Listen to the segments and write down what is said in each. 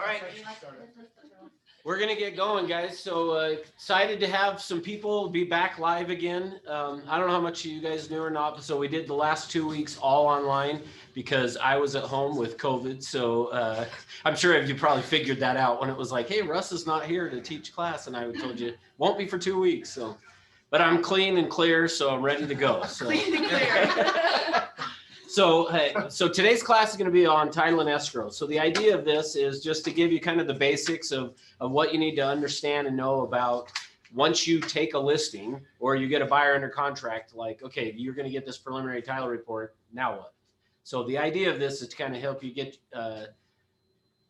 right. We're going to get going, guys. So excited to have some people be back live again. I don't know how much you guys knew or not. So we did the last 2 weeks all online because I was at home with COVID. So I'm sure you probably figured that out when it was like, hey, Russ is not here to teach class. And I told you, won't be for 2 weeks. So, but I'm clean and clear, so I'm ready to go. So. Clean and clear. So today's class is going to be on title and escrow. So the idea of this is just to give you kind of the basics of what you need to understand and know about once you take a listing or you get a buyer under contract, like, okay, you're going to get this preliminary title report. Now what? So the idea of this is to kind of help you get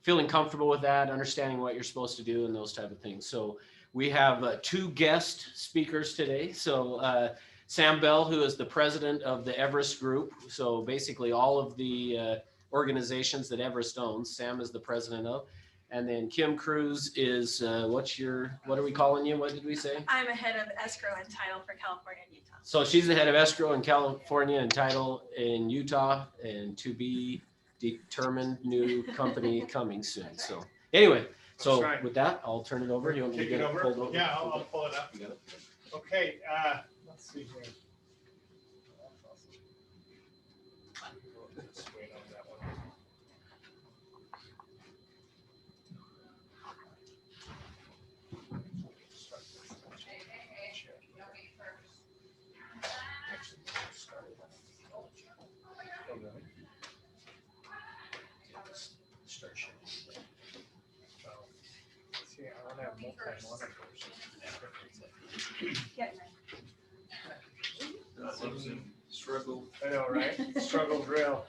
feeling comfortable with that, understanding what you're supposed to do and those type of things. So we have 2 guest speakers today. So Sam Bell, who is the president of the Everest Group. So basically all of the organizations that Everest owns, Sam is the president of. And then Kim Cruz is, what are we calling you? What did we say? I'm a head of escrow and title for California and Utah. So she's the head of escrow in California and title in Utah, and to be determined new company coming soon. So anyway, so right. With that, I'll turn it over. You want me to get it pulled over? Yeah, I'll pull it up. You got it? Okay, let's see here. Just wait on that one. See, I want to have multi-monitors. Struggle. I know, right? Struggle's real.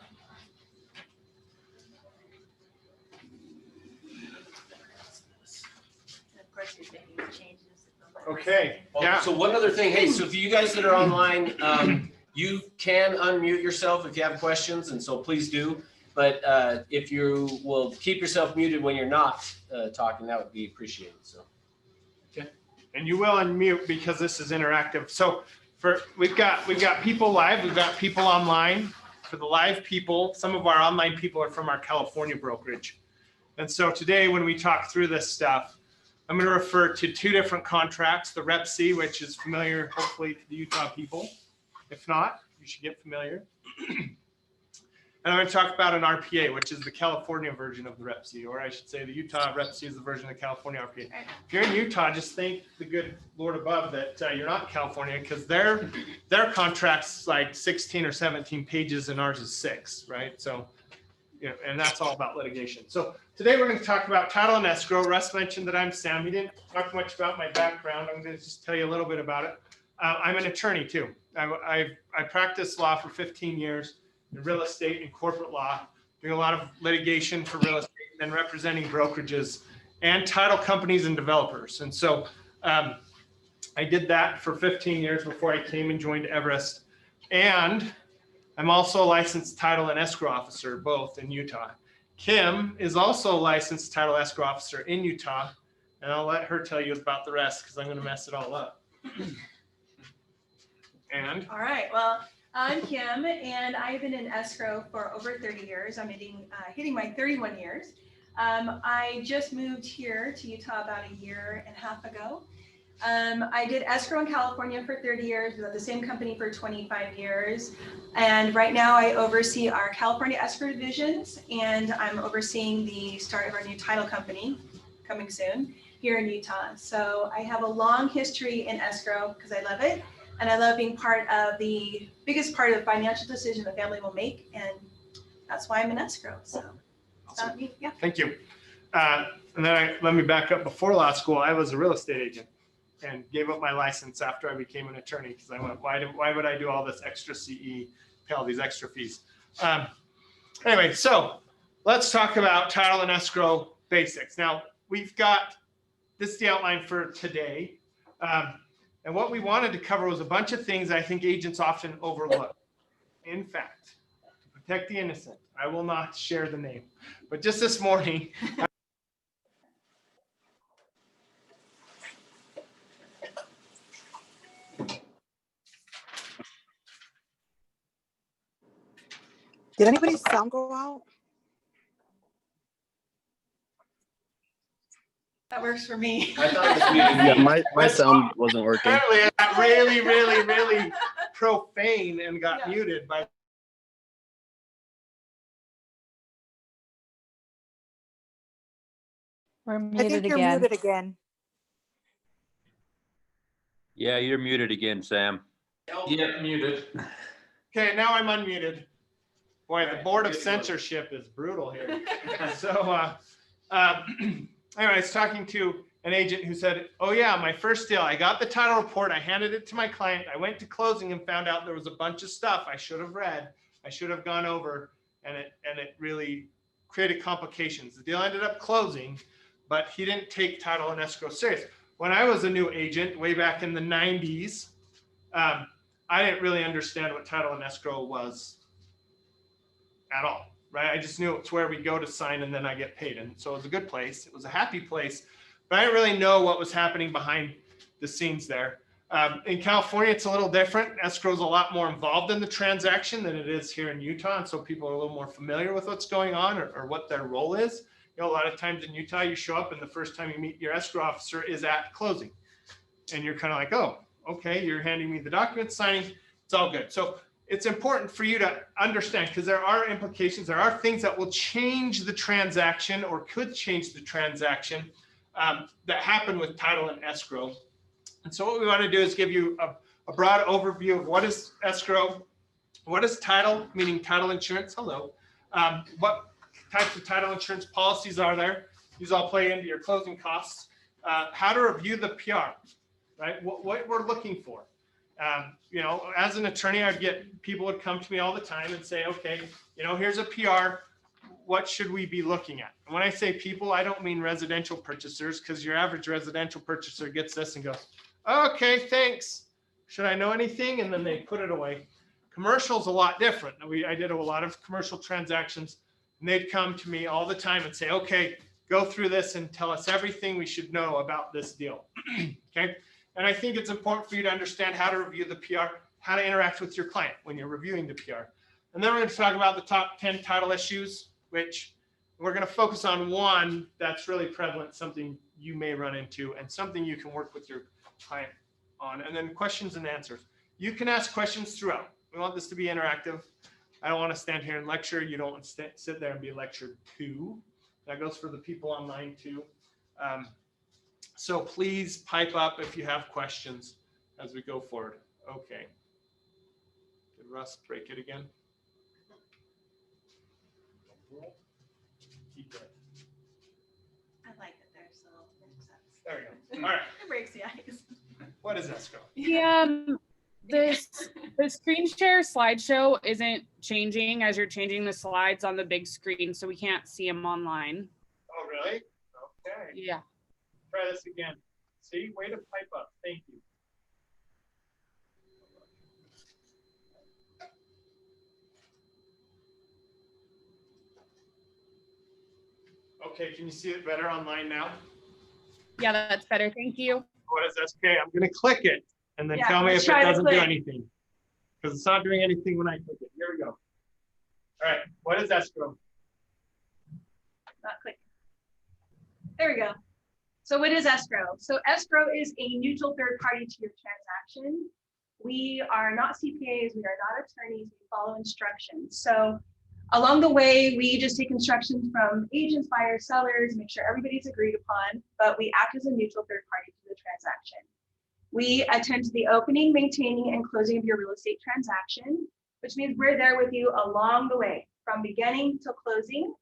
Of course, you're making changes. Okay. Yeah. So one other thing, hey, so for you guys that are online, you can unmute yourself if you have questions, and so please do. But if you will keep yourself muted when you're not talking, that would be appreciated. So. Okay. And you will unmute because this is interactive. So we've got people live, we've got people online. For the live people, some of our online people are from our California brokerage. And so today when we talk through this stuff, I'm going to refer to 2 different contracts, the Rep C, which is familiar hopefully to the Utah people. If not, you should get familiar. And I'm going to talk about an RPA, which is the California version of the Rep C, or I should say the Utah Rep C is the version of the California RPA. If you're in Utah, just thank the good Lord above that you're not in California, because their contract's like 16 or 17 pages and ours is 6, right? So, you know, and that's all about litigation. So today we're going to talk about title and escrow. Russ mentioned that I'm Sam. He didn't talk much about my background. I'm going to just tell you a little bit about it. I'm an attorney too. I practiced law for 15 years. In real estate and corporate law, doing a lot of litigation for real estate and representing brokerages and title companies and developers. And so I did that for 15 years before I came and joined Everest. And I'm also a licensed title and escrow officer, both in Utah. Kim is also a licensed title escrow officer in Utah. And I'll let her tell you about the rest because I'm going to mess it all up. And all right, well, I'm Kim, and I've been in escrow for over 30 years. I'm hitting my 31 years. I just moved here to Utah about a year and a half ago. I did escrow in California for 30 years, was at the same company for 25 years. And right now I oversee our California escrow divisions, and I'm overseeing the start of our new title company coming soon here in Utah. So I have a long history in escrow because I love it. And I love being part of the biggest part of the financial decision the family will make. And that's why I'm in escrow. So awesome. Yeah. Thank you. And then let me back up. Before law school, I was a real estate agent and gave up my license after I became an attorney because I went, why would I do all this extra CE, pay all these extra fees? Anyway, so let's talk about title and escrow basics. Now, we've got this is the outline for today. And what we wanted to cover was a bunch of things I think agents often overlook. In fact, to protect the innocent, I will not share the name. But just this morning, did anybody's sound go out? That works for me. I thought it was muted. Yeah, my sound wasn't working. Apparently, I got really, really, really profane and got Yeah. muted by. We're I muted think you're again. muted again. Yeah, you're muted again, Sam. Yeah, muted. Okay, now I'm unmuted. Boy, the board of censorship is brutal here. So, anyway, I was talking to an agent who said, "Oh yeah, my first deal, I got the title report, I handed it to my client, I went to closing and found out there was a bunch of stuff I should have read, I should have gone over, and it really created complications. The deal ended up closing, but he didn't take title and escrow serious." When I was a new agent way back in the 90s, I didn't really understand what title and escrow was at all, right? I just knew it's where we go to sign and then I get paid. And so it was a good place. It was a happy place, but I didn't really know what was happening behind the scenes there. In California, it's a little different. Escrow is a lot more involved in the transaction than it is here in Utah. And so people are a little more familiar with what's going on or what their role is. You know, a lot of times in Utah, you show up and the first time you meet your escrow officer is at closing. And you're kind of like, oh, okay, you're handing me the documents, signing, it's all good. So it's important for you to understand because there are implications, there are things that will change the transaction or could change the transaction that happen with title and escrow. And so what we want to do is give you a broad overview of what is escrow, what is title, meaning title insurance, hello, what types of title insurance policies are there, these all play into your closing costs, how to review the PR, right, what we're looking for. You know, as an attorney, I'd get people would come to me all the time and say, okay, you know, here's a PR. What should we be looking at? And when I say people, I don't mean residential purchasers because your average residential purchaser gets this and goes, okay, thanks. Should I know anything? And then they put it away. Commercial's a lot different. I did a lot of commercial transactions and they'd come to me all the time and say, okay, go through this and tell us everything we should know about this deal. Okay. And I think it's important for you to understand how to review the PR, how to interact with your client when you're reviewing the PR. And then we're going to talk about the top 10 title issues, which we're going to focus on one that's really prevalent, something you may run into and something you can work with your client on. And then questions and answers. You can ask questions throughout. We want this to be interactive. I don't want to stand here and lecture. You don't want to sit there and be lectured to. That goes for the people online too. So please pipe up if you have questions as we go forward. Okay. Did Russ break it again? Keep it. I like it there, so it makes sense. There we go. All right. It breaks the ice. What is escrow? The screen share slideshow isn't changing as you're changing the slides on the big screen, so we can't see them online. Oh, really? Okay. Yeah. Try this again. See, way to pipe up. Thank you. Okay, can you see it better online now? Yeah, that's better. Thank you. What is this? Okay, I'm gonna click it and then Yeah, tell me let's if it try to doesn't do click. anything. Because it's not doing anything when I click it. Here we go. All right, what is escrow? Not clicking. There we go. So what is escrow? So escrow is a neutral third party to your transaction. We are not CPAs, we are not attorneys, we follow instructions. So along the way, we just take instructions from agents, buyers, sellers, make sure everybody's agreed upon, but we act as a neutral third party to the transaction. We attend to the opening, maintaining, and closing of your real estate transaction, which means we're there with you along the way, from beginning till closing.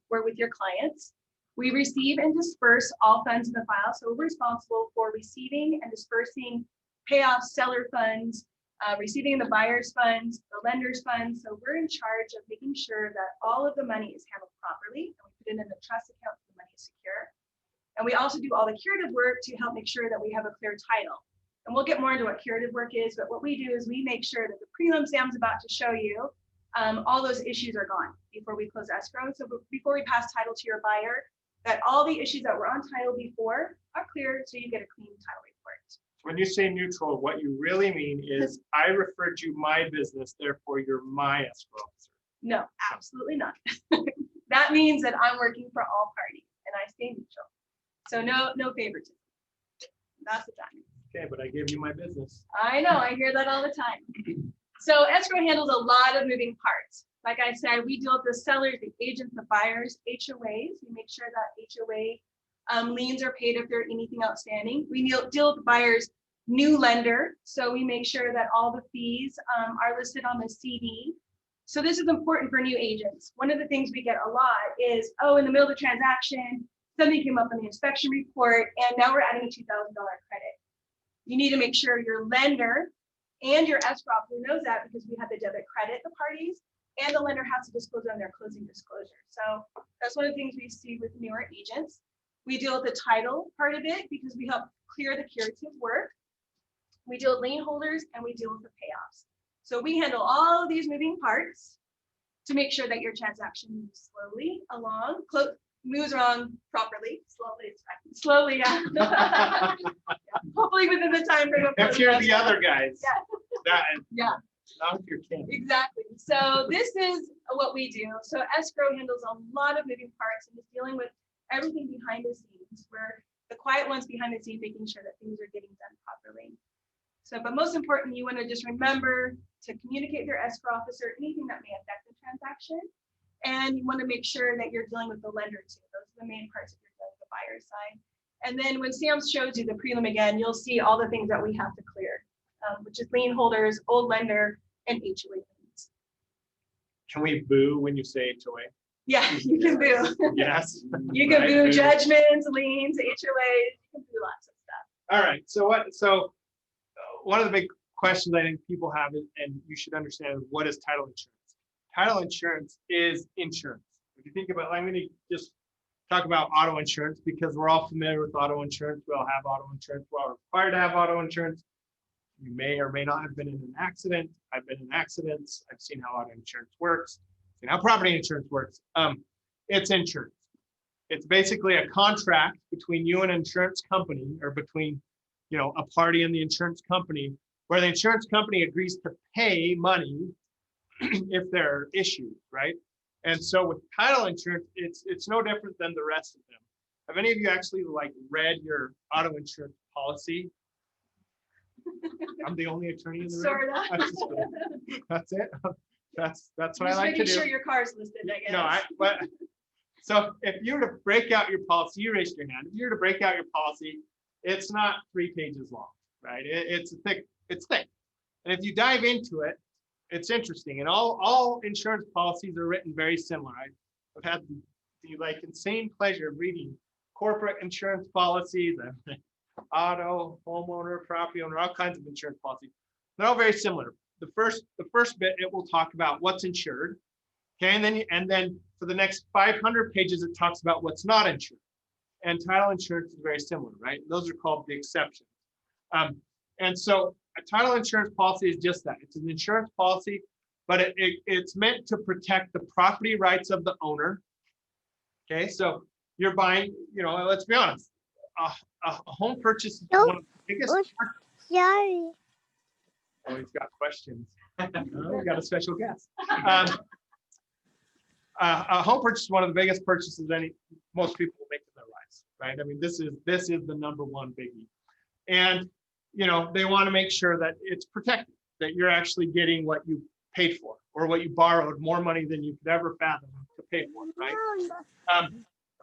We're with your clients. We receive and disperse all funds in the file, so we're responsible for receiving and dispersing payoff seller funds, receiving the buyer's funds, the lender's funds. So we're in charge of making sure that all of the money is handled properly, and we put it in the trust account so the money is secure. And we also do all the curative work to help make sure that we have a clear title. And we'll get more into what curative work is, but what we do is we make sure that the prelim Sam's about to show you, all those issues are gone before we close escrow. So before we pass title to your buyer, that all the issues that were on title before are clear, so you get a clean title report. When you say neutral, what you really mean is I referred you my business, therefore you're my escrow officer. No, absolutely not. That means that I'm working for all parties and I stay neutral. So no favoritism. That's the time. Okay, but I gave you my business. I know, I hear that all the time. So escrow handles a lot of moving parts. Like I said, we deal with the sellers, the agents, the buyers, HOAs. We make sure that HOA liens are paid if there's anything outstanding. We deal with the buyers' new lender. So we make sure that all the fees are listed on the CD. So this is important for new agents. One of the things we get a lot is, oh, in the middle of the transaction, something came up on the inspection report, and now we're adding a $2,000 credit. You need to make sure your lender and your escrow officer knows that, because we have to debit credit the parties, and the lender has to disclose on their closing disclosure. So that's one of the things we see with newer agents. We deal with the title part of it because we help clear the curative work. We deal with lien holders, and we deal with the payoffs. So we handle all of these moving parts to make sure that your transaction moves slowly along, moves along properly, slowly, yeah. Hopefully within the time frame of If you're the other guys. Yeah. Not if you're Kim. Exactly. So this is what we do. So escrow handles a lot of moving parts and is dealing with everything behind the scenes. We're the quiet ones behind the scenes, making sure that things are getting done properly. So, but most important, you want to just remember to communicate with your escrow officer anything that may affect the transaction. And you want to make sure that you're dealing with the lender too. Those are the main parts if you're dealing with the buyer side. And then when Sam shows you the prelim again, you'll see all the things that we have to clear, which is lien holders, old lender, and HOA liens. Can we boo when you say HOA? Yeah, you can boo. Yes. You can Right, boo boo. judgments, liens, HOAs, you can do lots of stuff. All right. So one of the big questions I think people have, and you should understand, is what is title insurance? Title insurance is insurance. If you think about, I'm going to just talk about auto insurance because we're all familiar with auto insurance. We all have auto insurance. We're all required to have auto insurance. You may or may not have been in an accident. I've been in accidents. I've seen how auto insurance works, seen how property insurance works. It's insurance. It's basically a contract between you and an insurance company, or between, a party and the insurance company, where the insurance company agrees to pay money if there are issues, right? And so with title insurance, it's no different than the rest of them. Have any of you actually read your auto insurance policy? I'm the only attorney in the room. Sort of. That's it. That's what I Just like to making do. sure your car's listed, I guess. No, but so if you were to break out your policy, you raised your hand. If you were to break out your policy, it's not 3 pages long, right? It's thick. And if you dive into it, it's interesting. And all insurance policies are written very similar. I've had the insane pleasure of reading corporate insurance policies, and auto, homeowner, property owner, all kinds of insurance policies. They're all very similar. The first bit, it will talk about what's insured. Okay, and then for the next 500 pages, it talks about what's not insured. And title insurance is very similar, right? Those are called the exceptions. And so a title insurance policy is just that. It's an insurance policy, but it's meant to protect the property rights of the owner. Okay, so you're buying, let's be honest, a home purchase is one of the biggest. Sorry. Oh, he's got questions. We got a special guest. A home purchase is one of the biggest purchases most people will make in their lives, right? I mean, this is the number one biggie, and they want to make sure that it's protected, that you're actually getting what you paid for, or what you borrowed, more money than you could ever fathom to pay for, right?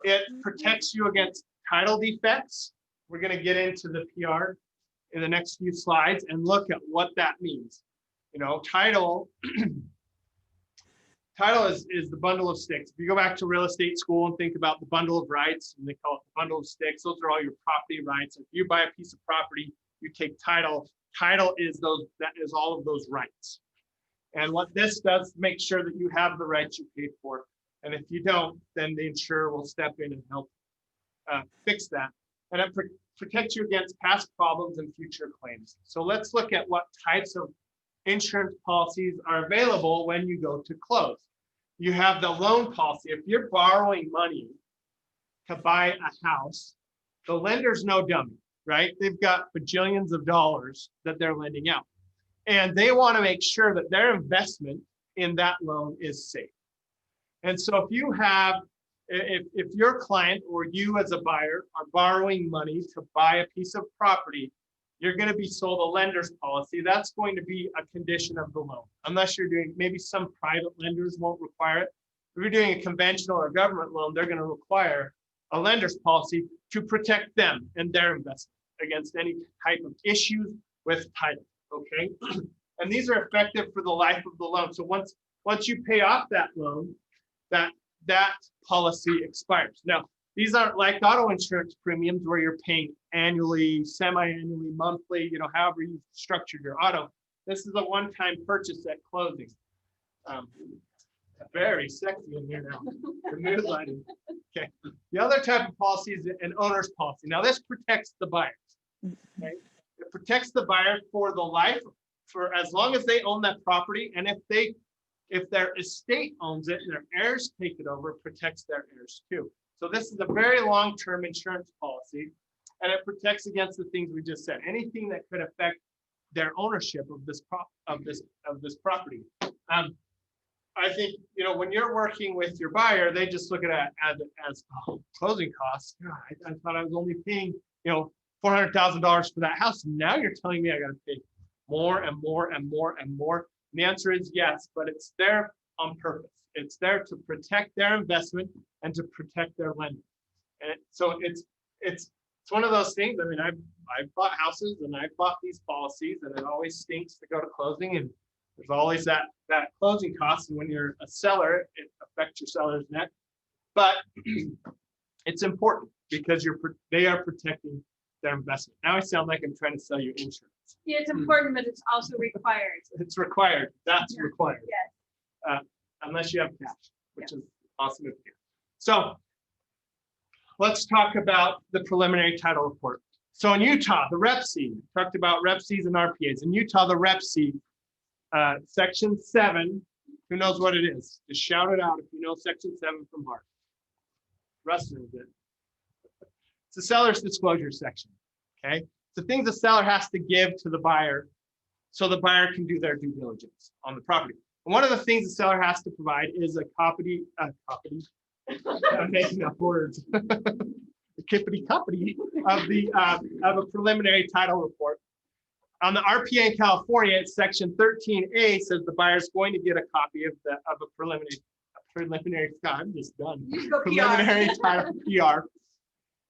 It protects you against title defects. We're going to get into the PR in the next few slides and look at what that means. Title is the bundle of sticks. If you go back to real estate school and think about the bundle of rights, and they call it the bundle of sticks, those are all your property rights. If you buy a piece of property, you take title. Title is all of those rights. And what this does, make sure that you have the rights you paid for. And if you don't, then the insurer will step in and help fix that. And it protects you against past problems and future claims. So let's look at what types of insurance policies are available when you go to close. You have the loan policy. If you're borrowing money to buy a house, the lender's no dummy, right? They've got bajillions of dollars that they're lending out. And they want to make sure that their investment in that loan is safe. And so if if your client or you as a buyer are borrowing money to buy a piece of property, you're going to be sold a lender's policy. That's going to be a condition of the loan, unless you're doing, maybe some private lenders won't require it. If you're doing a conventional or government loan, they're going to require a lender's policy to protect them and their investment against any type of issues with title, okay? And these are effective for the life of the loan. So once you pay off that loan, that policy expires. Now, these aren't like auto insurance premiums where you're paying annually, semi-annually, monthly, you know, however you structured your auto. This is a one-time purchase at closing. Very sexy in here now. The mood lighting. Okay. The other type of policy is an owner's policy. Now, this protects the buyers. Okay? It protects the buyer for the life, for as long as they own that property, and if their estate owns it and their heirs take it over, it protects their heirs too. So this is a very long-term insurance policy, and it protects against the things we just said. Anything that could affect their ownership of this property. I think, you know, when you're working with your buyer, they just look at it as closing costs. God, I thought I was only paying, you know, $400,000 for that house. Now you're telling me I got to pay more and more and more and more. And the answer is yes, but it's there on purpose. It's there to protect their investment and to protect their lender. And so it's one of those things. I mean, I've bought houses and I've bought these policies, and it always stinks to go to closing, and there's always that closing cost. And when you're a seller, it affects your seller's net. But it's important because they are protecting their investment. Now I sound like I'm trying to sell you insurance. Yeah, it's important, but it's also required. It's required. That's required. Yes. Unless you have cash, which is awesome if you can. So let's talk about the preliminary title report. So in Utah, the REPC, talked about REPCs and RPAs. In Utah, the REPC, section 7, who knows what it is? Just shout it out if you know section 7 from heart. Russ knows it. It's the seller's disclosure section, okay? It's the things the seller has to give to the buyer so the buyer can do their due diligence on the property. And one of the things the seller has to provide is a copy. I'm making up words. A kippity copy of a preliminary title report. On the RPA in California, it's section 13A says the buyer is going to get a copy of a preliminary. I'm just done. Preliminary title PR.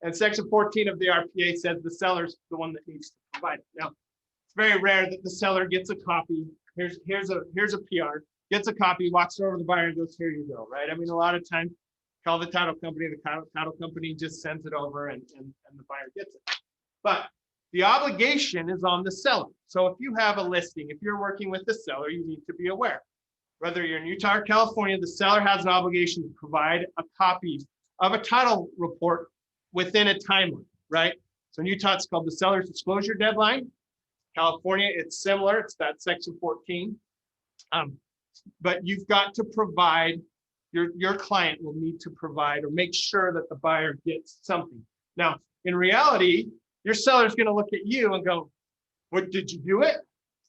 And section 14 of the RPA says the seller's the one that needs to provide it. Now, it's very rare that the seller gets a copy. Here's a PR, gets a copy, walks over to the buyer and goes, here you go, right? I mean, a lot of times, call the title company just sends it over and the buyer gets it. But the obligation is on the seller. So if you have a listing, if you're working with the seller, you need to be aware. Whether you're in Utah or California, the seller has an obligation to provide a copy of a title report within a timeline, right? So in Utah, it's called the seller's disclosure deadline. California, it's similar. It's that section 14. But you've got to provide, your client will need to provide or make sure that the buyer gets something. Now, in reality, your seller's going to look at you and go, "What, did you do it?"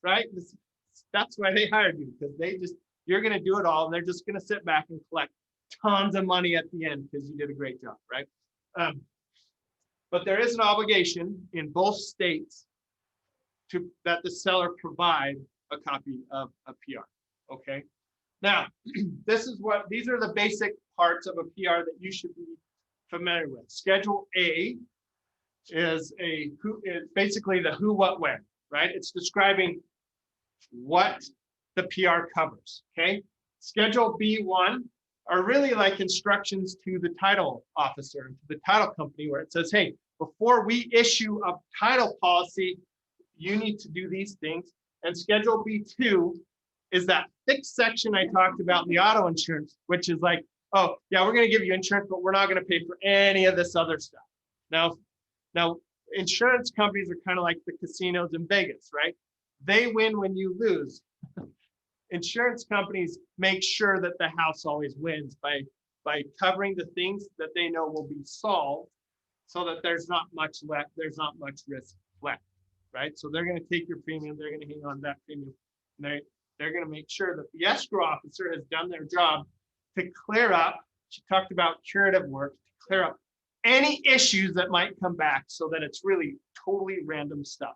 Right? That's why they hired you, because you're going to do it all, and they're just going to sit back and collect tons of money at the end because you did a great job, right? But there is an obligation in both states that the seller provide a copy of a PR. Okay. Now, these are the basic parts of a PR that you should be familiar with. Schedule A is basically the who, what, when, right? It's describing what the PR covers. Okay. Schedule B1 are really like instructions to the title officer, to the title company, where it says, hey, before we issue a title policy, you need to do these things. And Schedule B2 is that fixed section I talked about in the auto insurance, which is like, oh, yeah, we're going to give you insurance, but we're not going to pay for any of this other stuff. Now, insurance companies are kind of like the casinos in Vegas, right? They win when you lose. Insurance companies make sure that the house always wins by covering the things that they know will be solved so that there's not much risk left, right? So they're going to take your premium, they're going to hang on to that premium. And they're going to make sure that the escrow officer has done their job to clear up She talked about curative work to clear up any issues that might come back so that it's really totally random stuff.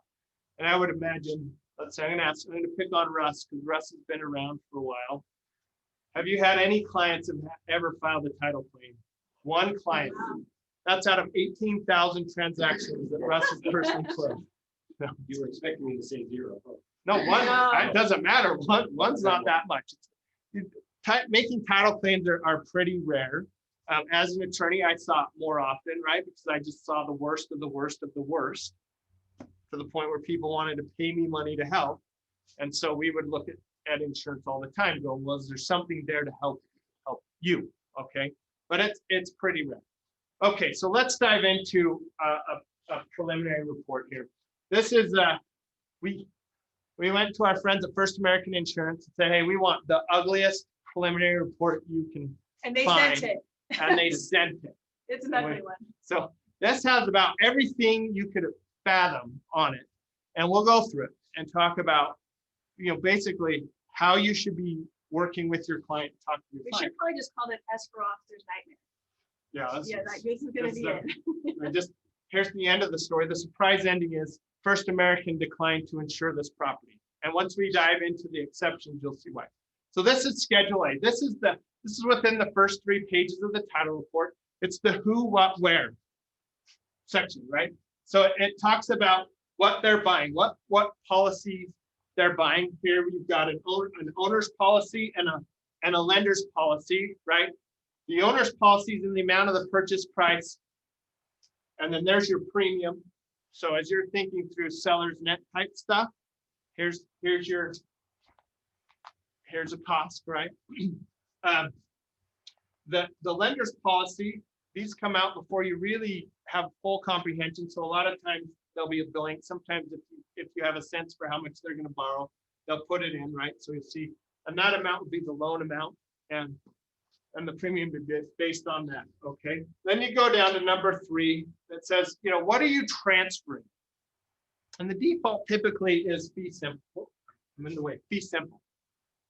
And I would imagine, let's say I'm gonna pick on Russ because Russ has been around for a while. Have you had any clients that have ever filed a title claim? One client. That's out of 18,000 transactions that Russ has personally closed. No. You were expecting me to say 0. No, one, No. it doesn't matter. One's not that much. Making title claims are pretty rare. As an attorney, I saw it more often, right? Because I just saw the worst of the worst of the worst, to the point where people wanted to pay me money to help. And so we would look at insurance all the time, going, well, is there something there to help you? Okay, but it's pretty rare. Okay, so let's dive into a preliminary report here. This is we went to our friends at First American Insurance and said, hey, we want the ugliest preliminary report you can And they find. sent it. And they sent it. It's an ugly one. So this has about everything you could fathom on it. And we'll go through it and talk about, basically how you should be working with your client, talk to your We client. should probably just call it escrow officer's nightmare. Yeah, This is gonna be it. Here's the end of the story. The surprise ending is First American declined to insure this property. And once we dive into the exceptions, you'll see why. So this is Schedule A. This is within the first 3 pages of the title report. It's the who, what, where section, right? So it talks about what they're buying, what policies they're buying. Here we've got an owner's policy and a lender's policy, right? The owner's policy is in the amount of the purchase price. And then there's your premium. So as you're thinking through seller's net type stuff, here's a cost, right? The lender's policy, these come out before you really have full comprehension. So a lot of times there'll be a billing. Sometimes if you have a sense for how much they're going to borrow, they'll put it in, right? So you see, and that amount would be the loan amount, and the premium would be based on that. Okay. Then you go down to number 3 that says, what are you transferring? And the default typically is fee simple. I'm in the way. Fee simple.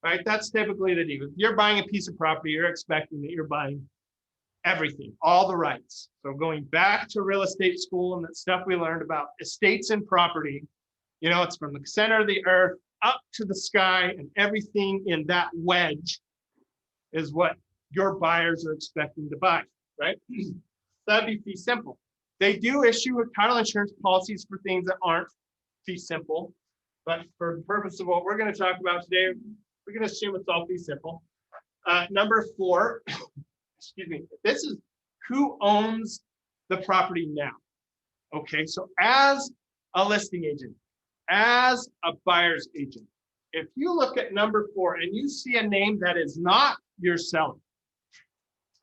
Right? That's typically the deal. If you're buying a piece of property, you're expecting that you're buying everything, all the rights. So going back to real estate school and that stuff we learned about estates and property, it's from the center of the earth up to the sky, and everything in that wedge is what your buyers are expecting to buy, right? That'd be fee simple. They do issue title insurance policies for things that aren't fee simple, but for the purpose of what we're going to talk about today, we're going to assume it's all fee simple. Number 4, excuse me, this is who owns the property now. Okay, so as a listing agent, as a buyer's agent, if you look at number 4 and you see a name that is not your seller,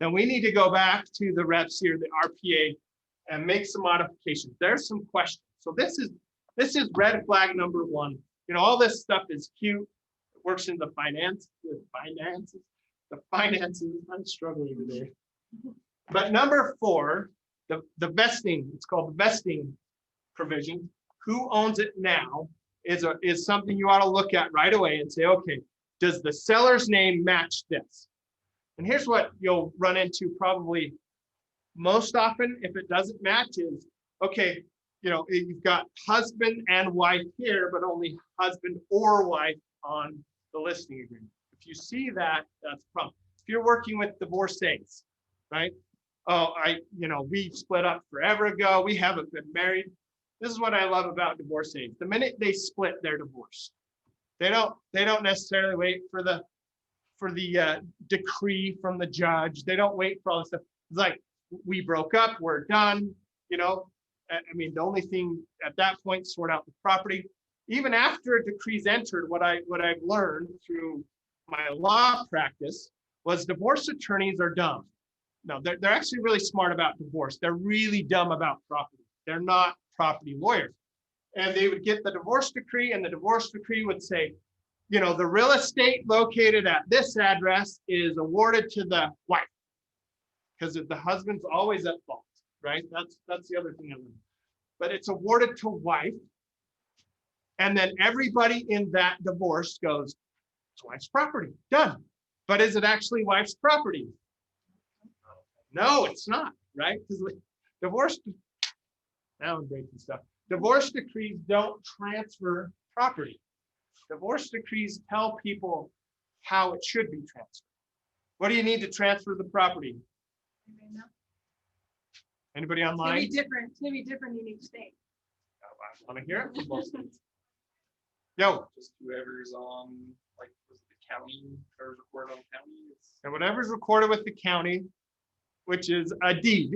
then we need to go back to the reps here, the RPA, and make some modifications. There's some questions. So this is red flag number 1. All this stuff is cute. It works in the finances. I'm struggling today. But number 4, the vesting, it's called the vesting provision. Who owns it now is something you ought to look at right away and say, okay, does the seller's name match this? And here's what you'll run into probably most often if it doesn't match is, okay, you've got husband and wife here, but only husband or wife on the listing agreement. If you see that, that's a problem. If you're working with divorcees, right? Oh, we split up forever ago. We haven't been married. This is what I love about divorcees. The minute they split, they're divorced. They don't necessarily wait for the decree from the judge. They don't wait for all this stuff. It's like, we broke up, we're done. The only thing at that point, sort out the property. Even after a decree's entered, what I've learned through my law practice was divorce attorneys are dumb. No, they're actually really smart about divorce. They're really dumb about property. They're not property lawyers. And they would get the divorce decree, and the divorce decree would say, the real estate located at this address is awarded to the wife, because the husband's always at fault, right? That's the other thing I learned. But it's awarded to wife, and then everybody in that divorce goes, it's wife's property, done. But is it actually wife's property? No, it's not, right? Because divorce, now I'm breaking stuff. Divorce decrees don't transfer property. Divorce decrees tell people how it should be transferred. What do you need to transfer the property? Anybody know? Anybody It's gonna online? be different. It's gonna be different in each state. I want to hear it from both states. Yo, Just whoever's on, like, was it the county, whoever's recorded on the county, it's. and whatever's recorded with the county, which is a deed,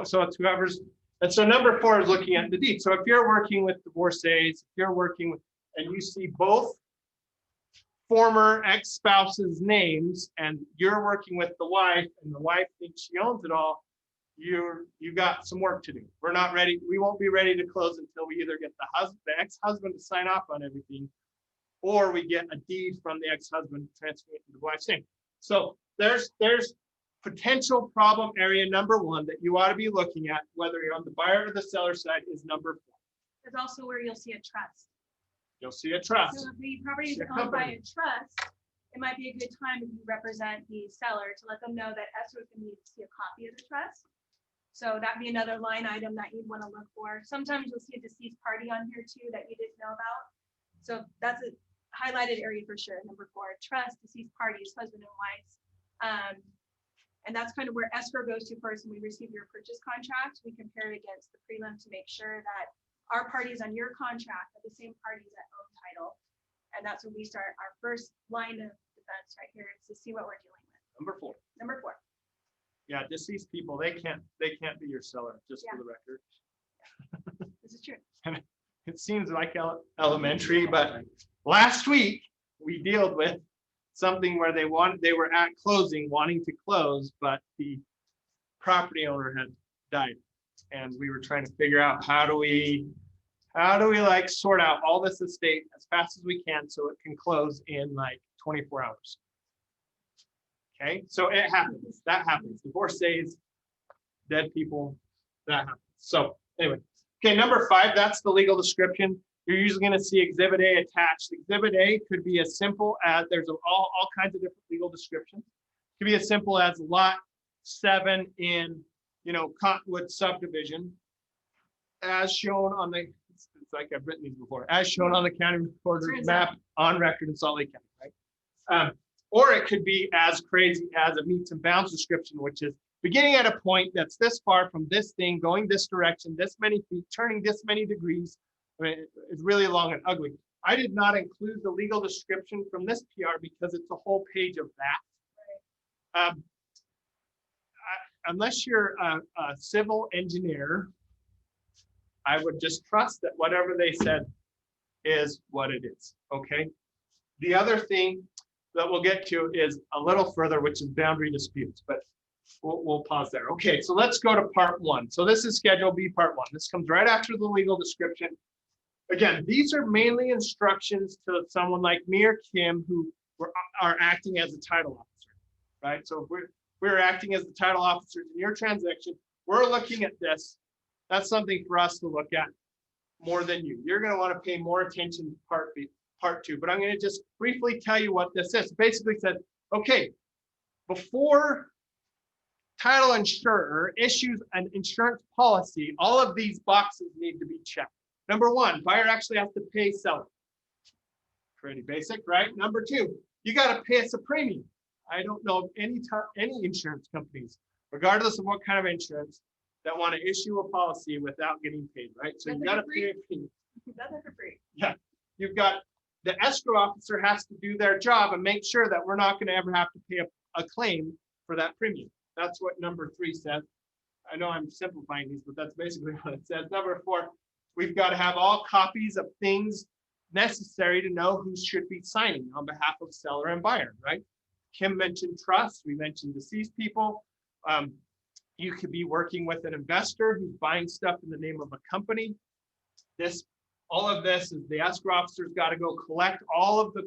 so it's whoever's, and so number 4 is looking at the deed. So if you're working with divorcees, if you're working with, and you see both former ex-spouses' names, and you're working with the wife, and the wife thinks she owns it all, you got some work to do. We're not ready. We won't be ready to close until we either get the ex-husband to sign off on everything, or we get a deed from the ex-husband transferring it to the wife's name. So there's potential problem area number 1 that you ought to be looking at, whether you're on the buyer or the seller side, is number 4. There's also where you'll see a trust. You'll see a trust. So if the property is See a owned by company. a trust, it might be a good time if you represent the seller to let them know that escrow is going to need to see a copy of the trust. So that'd be another line item that you'd want to look for. Sometimes you'll see a deceased party on here too that you didn't know about. So that's a highlighted area for sure. Number 4, trust, deceased parties, husband and wives. And that's kind of where escrow goes to first. When we receive your purchase contract, we compare it against the prelim to make sure that our parties on your contract are the same parties that own title. And that's when we start our first line of defense right here, is to see what we're dealing with. Number 4. Number 4. Yeah, deceased people, they can't be your seller, just for the record. This is true. It seems like elementary, but last week we dealt with something where they were at closing, wanting to close, but the property owner had died. And we were trying to figure out how do we like sort out all this estate as fast as we can so it can close in like 24 hours. Okay, so it happens. That happens. Divorcees, dead people, that happens. So anyway, okay, number 5, that's the legal description. You're usually going to see Exhibit A attached. Exhibit A could be as simple as, there's all kinds of different legal descriptions. It could be as simple as Lot 7 in, Cottonwood subdivision, as shown on the, it's like I've written these before, as shown on the county recorder's map on record in Salt Lake County, right? Or it could be as crazy as a meets and bounds description, which is beginning at a point that's this far from this thing, going this direction, this many feet, turning this many degrees. I mean, it's really long and ugly. I did not include the legal description from this PR because it's a whole page of that. Unless you're a civil engineer, I would just trust that whatever they said is what it is, okay? The other thing that we'll get to is a little further, which is boundary disputes, but we'll pause there. Okay, so let's go to part 1. So this is Schedule B, part 1. This comes right after the legal description. Again, these are mainly instructions to someone like me or Kim who are acting as a title officer, right? So if we're acting as the title officers in your transaction, we're looking at this. That's something for us to look at more than you. You're going to want to pay more attention to part 2, but I'm going to just briefly tell you what this is. It basically said, okay, before title insurer issues an insurance policy, all of these boxes need to be checked. Number 1, buyer actually has to pay seller. Pretty basic, right? Number 2, you got to pay us a premium. I don't know of any insurance companies, regardless of what kind of insurance, that want to issue a policy without getting paid, right? So you got to pay a premium. That's it for free. Yeah, you've got the escrow officer has to do their job and make sure that we're not going to ever have to pay a claim for that premium. That's what number 3 says. I know I'm simplifying these, but that's basically what it says. Number 4, we've got to have all copies of things necessary to know who should be signing on behalf of seller and buyer, right? Kim mentioned trust. We mentioned deceased people. You could be working with an investor who's buying stuff in the name of a company. All of this is the escrow officer's got to go collect all of the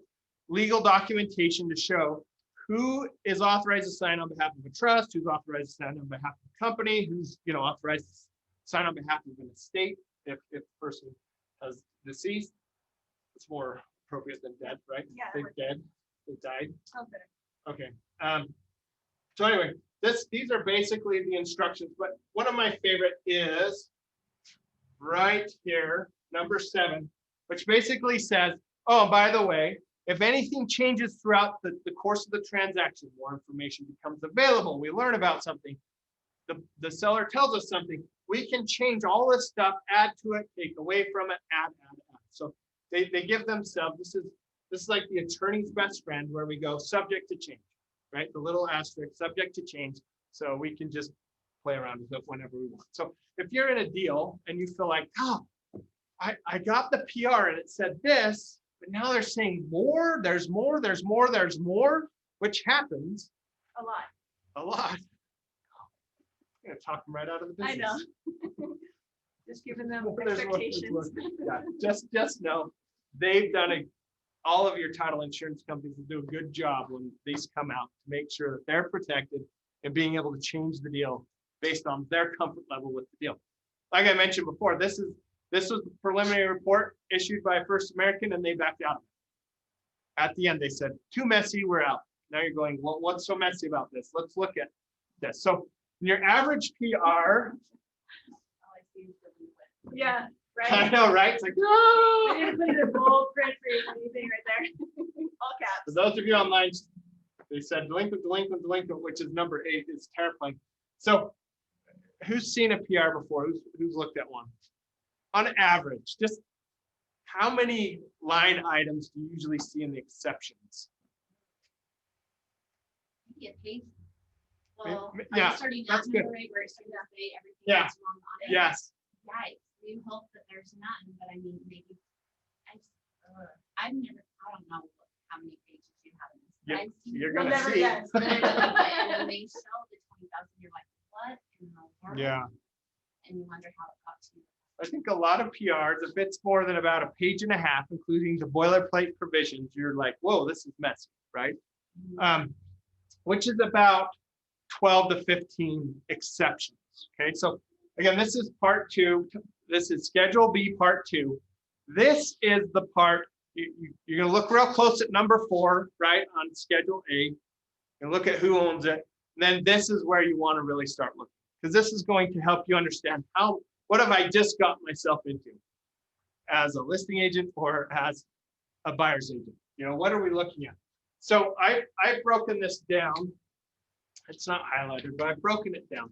legal documentation to show who is authorized to sign on behalf of a trust, who's authorized to sign on behalf of a company, who's authorized to sign on behalf of an estate if the person has deceased. It's more appropriate than dead, right? Yeah, They're dead. They died. Okay. Okay. So anyway, these are basically the instructions, but one of my favorite is right here, number 7, which basically says, oh, by the way, if anything changes throughout the course of the transaction, more information becomes available. We learn about something. The seller tells us something. We can change all this stuff, add to it, take away from it, add. So they give themselves, this is like the attorney's best friend, where we go subject to change, right? The little asterisk, subject to change. So we can just play around with it whenever we want. So if you're in a deal and you feel like, oh, I got the PR and it said this, but now they're saying more, there's more, which happens A lot. a lot. I'm gonna talk them right out of the I business. know. Just giving them There's more, there's expectations. more. Yeah, just know they've done all of your title insurance companies will do a good job when these come out to make sure that they're protected and being able to change the deal based on their comfort level with the deal. Like I mentioned before, this was the preliminary report issued by First American, and they backed out of it. At the end, they said, too messy, we're out. Now you're going, well, what's so messy about this? Let's look at this. So your average PR, Yeah, I right. know, right? It's like, We didn't put it in bold print for you, anything right there. All for caps. those of you online, they said delinquent, which is number 8, is terrifying. So who's seen a PR before? Who's looked at one? On average, just how many line items do you usually see in the exceptions? Get paid. Well, Yeah, are you starting that's that good. number rate where it's starting to pay everything Yeah. that's wrong on it? Yes. Yikes, we hope that there's none, but I mean, maybe, I've never, I don't know how many pages you have in this. Yeah, I've seen you're it. gonna Never see. guess. And then they show the 20,000, you're like, what in the world? Yeah. And you wonder how it got to you. I think a lot of PRs, if it's more than about a page and a half, including the boilerplate provisions, you're like, whoa, this is messy, right? Which is about 12 to 15 exceptions. Okay, so again, this is part 2. This is Schedule B, part 2. This is the part, you're gonna look real close at number 4, right, on Schedule A, and look at who owns it. And then this is where you wanna really start looking, because this is going to help you understand what have I just got myself into as a listing agent or as a buyer's agent? You know, what are we looking at? So I've broken this down. It's not highlighted, but I've broken it down.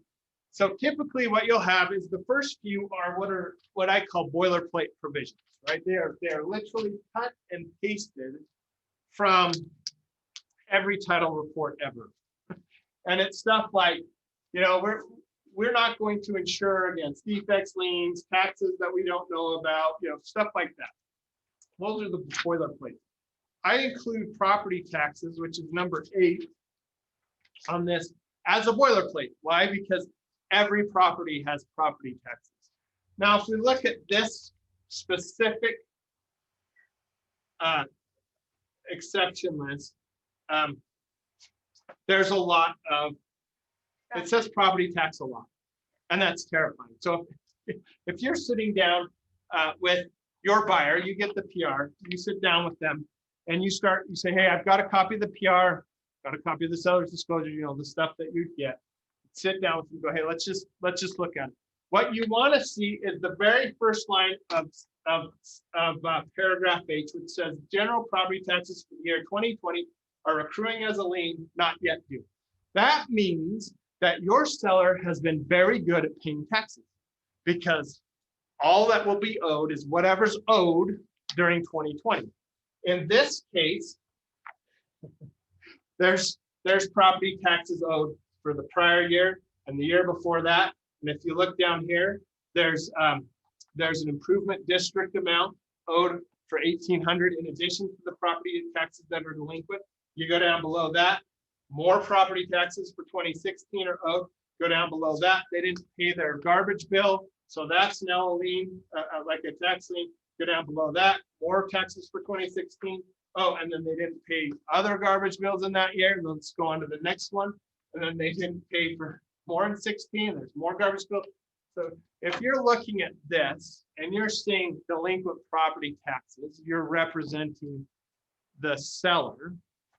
So typically what you'll have is the first few are what I call boilerplate provisions, right? They are literally cut and pasted from every title report ever. And it's stuff like, you know, we're not going to insure against defects, liens, taxes that we don't know about, you know, stuff like that. Those are the boilerplate. I include property taxes, which is number 8 on this, as a boilerplate. Why? Because every property has property taxes. Now, if we look at this specific exception list, there's a lot of, it says property tax a lot, and that's terrifying. So if you're sitting down with your buyer, you get the PR, you sit down with them, and you say, hey, I've got a copy of the PR, got a copy of the seller's disclosure, you know, the stuff that you'd get. Sit down with them, go, hey, let's just look at it. What you want to see is the very first line of paragraph H, which says general property taxes for the year 2020 are accruing as a lien, not yet due. That means that your seller has been very good at paying taxes, because all that will be owed is whatever's owed during 2020. In this case, there's property taxes owed for the prior year and the year before that. And if you look down here, there's an improvement district amount owed for $1,800 in addition to the property taxes that are delinquent. You go down below that, more property taxes for 2016 are owed. Go down below that, they didn't pay their garbage bill, so that's now a lien, like a tax lien. Go down below that, more taxes for 2016. Oh, and then they didn't pay other garbage bills in that year. And let's go on to the next one. And then they didn't pay for more in 16. There's more garbage bills. So if you're looking at this and you're seeing delinquent property taxes, you're representing the seller,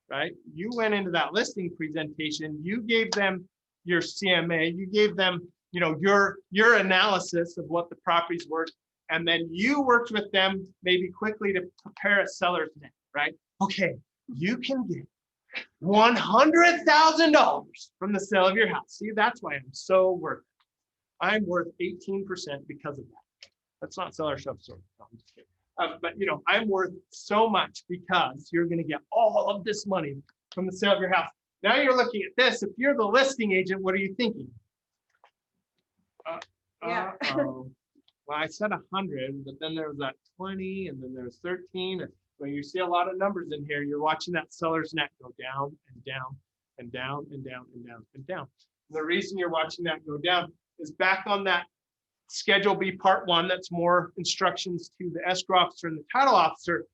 right? You went into that listing presentation, you gave them your CMA, you gave them, you know, your analysis of what the property's worth, and then you worked with them maybe quickly to prepare a seller's net, right? Okay, you can get $100,000 from the sale of your house. See, that's why I'm so worth it. I'm worth 18% because of that. Let's not sell our stuff. Sorry, no, I'm just kidding. But you know, I'm worth so much because you're going to get all of this money from the sale of your house. Now you're looking at this. If you're the listing agent, what are you thinking? Yeah. Uh-oh. Well, I said 100, but then there was that 20, and then there's 13. When you see a lot of numbers in here, you're watching that seller's net go down and down and down and down and down and down. And the reason you're watching that go down is back on that Schedule B Part 1, that's more instructions to the escrow officer and the title officer.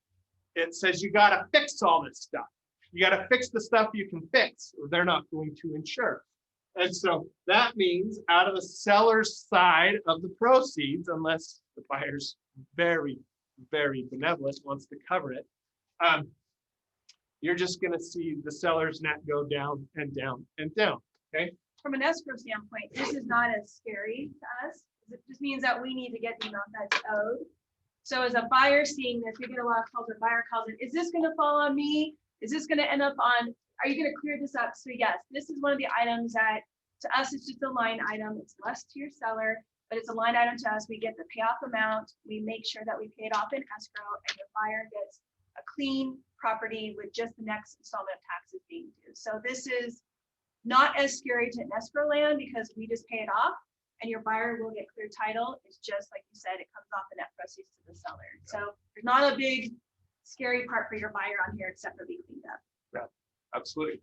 It says you got to fix all this stuff. You got to fix the stuff you can fix, or they're not going to insure. And so that means out of the seller's side of the proceeds, unless the buyer's very, very benevolent, wants to cover it, you're just going to see the seller's net go down and down and down. Okay. From an escrow standpoint, this is not as scary to us. It just means that we need to get the amount that's owed. So as a buyer seeing this, we get a lot of calls, a buyer calls in, is this going to fall on me? Is this going to end up on, are you going to clear this up? So yes, this is one of the items that to us, it's just a line item. It's less to your seller, but it's a line item to us. We get the payoff amount. We make sure that we pay it off in escrow, and your buyer gets a clean property with just the next installment of taxes being due. So this is not as scary to an escrow land because we just pay it off and your buyer will get clear title. It's just like you said, it comes off the net proceeds to the seller. So there's not a big scary part for your buyer on here except for being cleaned up. Yeah, absolutely.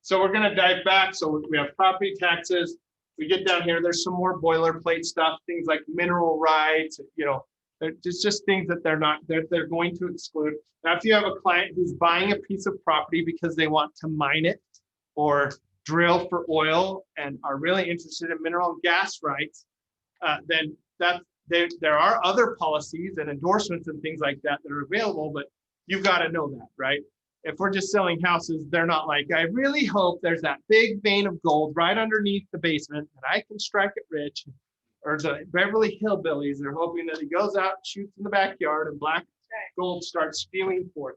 So we're going to dive back. So we have property taxes. We get down here, there's some more boilerplate stuff, things like mineral rights, you know, there's just things that they're going to exclude. Now, if you have a client who's buying a piece of property because they want to mine it or drill for oil and are really interested in mineral and gas rights, then there are other policies and endorsements and things like that that are available, but you've got to know that, right? If we're just selling houses, they're not like, I really hope there's that big vein of gold right underneath the basement and I can strike it rich. Or the Beverly Hillbillies, they're hoping that he goes out, shoots in the backyard, and black gold starts spewing forth.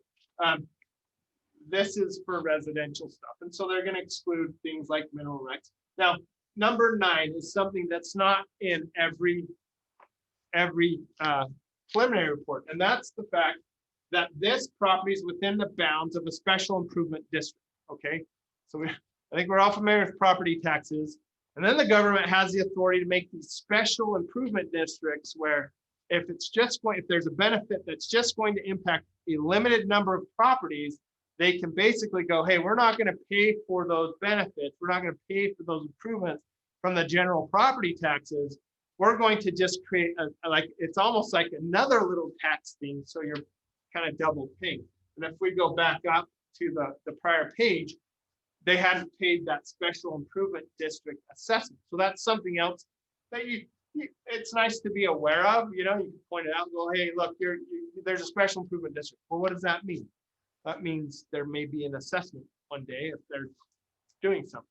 This is for residential stuff. And so they're going to exclude things like mineral rights. Now, number 9 is something that's not in every preliminary report. And that's the fact that this property is within the bounds of a special improvement district. Okay. So I think we're all familiar with property taxes. And then the government has the authority to make these special improvement districts where if there's a benefit that's just going to impact a limited number of properties, they can basically go, hey, we're not going to pay for those benefits. We're not going to pay for those improvements from the general property taxes. We're going to just create it's almost like another little tax thing. So you're kind of double paying. And if we go back up to the prior page, they hadn't paid that special improvement district assessment. So that's something else that it's nice to be aware of. You know, you can point it out and go, hey, look, there's a special improvement district. Well, what does that mean? That means there may be an assessment one day if they're doing something.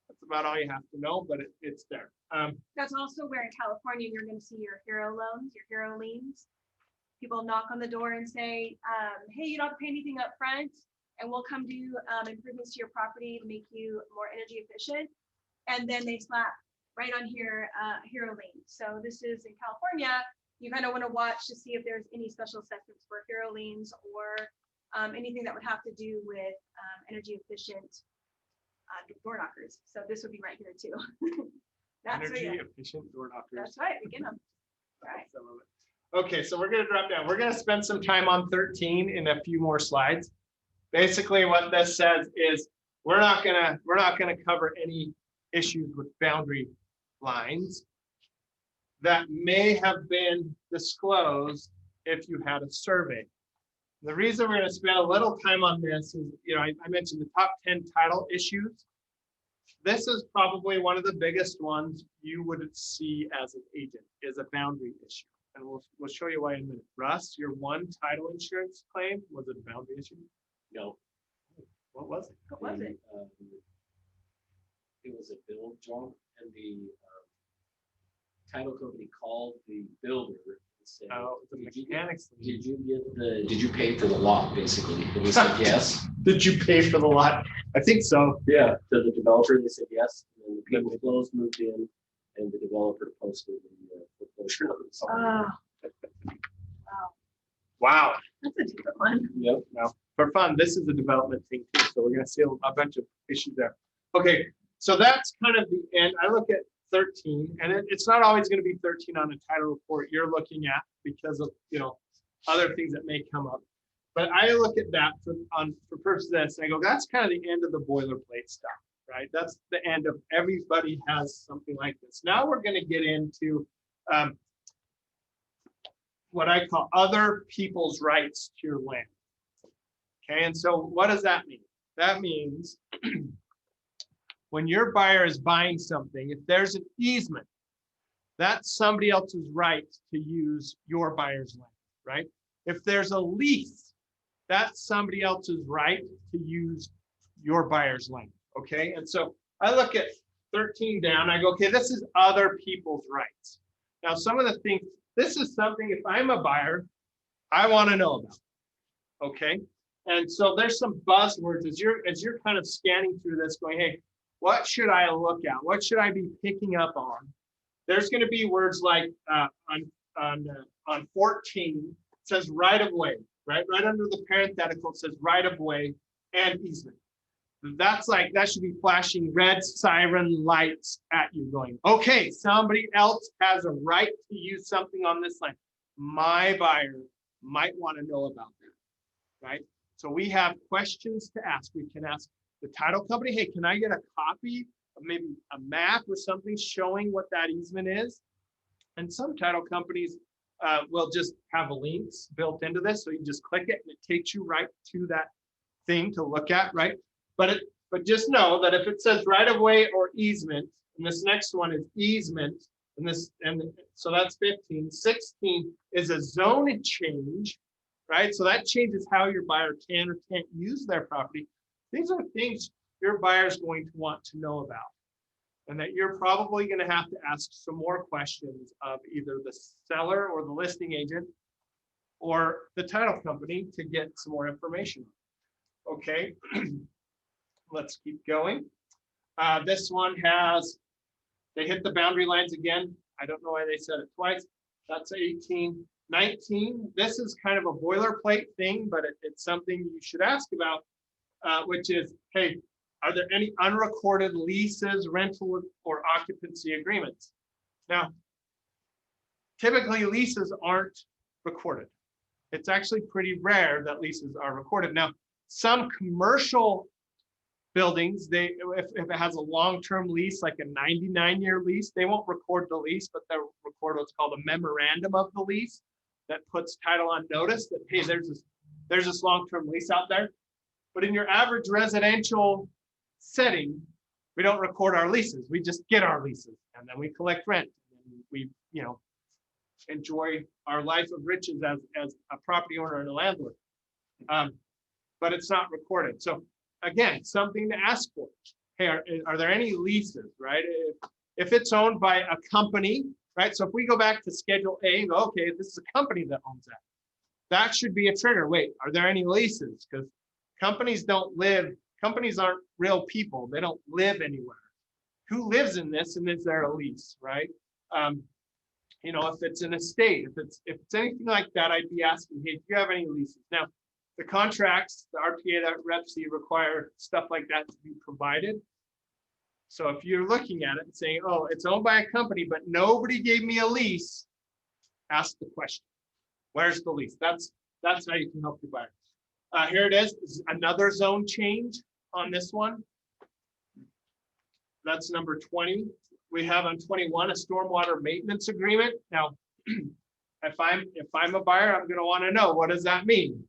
That's about all you have to know, but it's there. That's also where in California, you're going to see your hero loans, your hero liens. People knock on the door and say, hey, you don't have to pay anything up front. And we'll come do improvements to your property to make you more energy efficient. And then they slap right on here, hero lien. So this is in California. You kind of want to watch to see if there's any special assessments for hero liens or anything that would have to do with energy efficient door knockers. So this would be right here too. Energy efficient door knockers. That's right, begin them. Right. Okay, so we're going to drop down. We're going to spend some time on 13 in a few more slides. Basically, what this says is we're not gonna cover any issues with boundary lines that may have been disclosed if you had a survey. The reason we're going to spend a little time on this is, you know, I mentioned the top 10 title issues. This is probably one of the biggest ones you would see as an agent is a boundary issue. And we'll show you why in a minute. Russ, your one title insurance claim, was it a boundary issue? No. What was it? What was it? it was a build job, and the title company called the builder and said, The did you mechanics. did you pay for the lot, basically? And he said, yes. Did you pay for the lot? I think so. Yeah, to the developer, they said yes, and then the people closed, moved in, and the developer posted the foreclosure notice. Wow, Wow. that's a different one. Yep. Now, for fun, this is a development thing too, so we're gonna see a bunch of issues there. Okay, so that's kind of the end. I look at 13, and it's not always gonna be 13 on a title report you're looking at because of, other things that may come up. But I look at that for purposes of this, and I go, that's kind of the end of the boilerplate stuff, right? That's the end of everybody has something like this. Now we're gonna get into what I call other people's rights to your land. Okay, and so what does that mean? That means when your buyer is buying something, if there's an easement, that's somebody else's right to use your buyer's land, right? If there's a lease, that's somebody else's right to use your buyer's land, okay? And so I look at 13 down, I go, okay, this is other people's rights. Now, some of the things, this is something, if I'm a buyer, I want to know about, okay? And so there's some buzzwords as you're kind of scanning through this going, hey, what should I look at? What should I be picking up on? There's going to be words like on 14, it says right of way, right? Right under the parenthetical, it says right of way and easement. That's like, that should be flashing red siren lights at you going, okay, somebody else has a right to use something on this land. My buyer might want to know about that, right? So we have questions to ask. We can ask the title company, hey, can I get a copy of maybe a map or something showing what that easement is? And some title companies will just have links built into this. So you just click it and it takes you right to that thing to look at, right? But just know that if it says right of way or easement, and this next one is easement, and so that's 15. 16 is a zone change, right? So that changes how your buyer can or can't use their property. These are things your buyer is going to want to know about, and that you're probably going to have to ask some more questions of either the seller or the listing agent or the title company to get some more information. Okay. Let's keep going. This one they hit the boundary lines again. I don't know why they said it twice. That's 18. 19, this is kind of a boilerplate thing, but it's something you should ask about, which is, hey, are there any unrecorded leases, rental, or occupancy agreements? Now, typically leases aren't recorded. It's actually pretty rare that leases are recorded. Now, some commercial buildings, if it has a long-term lease, like a 99-year lease, they won't record the lease, but they'll record what's called a memorandum of the lease that puts title on notice that, hey, there's this long-term lease out there. But in your average residential setting, we don't record our leases. We just get our leases, and then we collect rent. And we, enjoy our life of riches as a property owner and a landlord. But it's not recorded. So again, something to ask for. Hey, are there any leases, right? If it's owned by a company, right? So if we go back to Schedule A and go, okay, this is a company that owns that. That should be a trigger. Wait, are there any leases? Because companies aren't real people. They don't live anywhere. Who lives in this, and is there a lease, right? If it's an estate, if it's anything like that, I'd be asking, hey, do you have any leases? Now, the contracts, the RPA, that REPC require stuff like that to be provided. So if you're looking at it and saying, oh, it's owned by a company, but nobody gave me a lease, ask the question, where's the lease? That's how you can help your buyer. Here it is, another zone change on this one. That's number 20. We have on 21 a stormwater maintenance agreement. Now, if I'm a buyer, I'm going to want to know, what does that mean?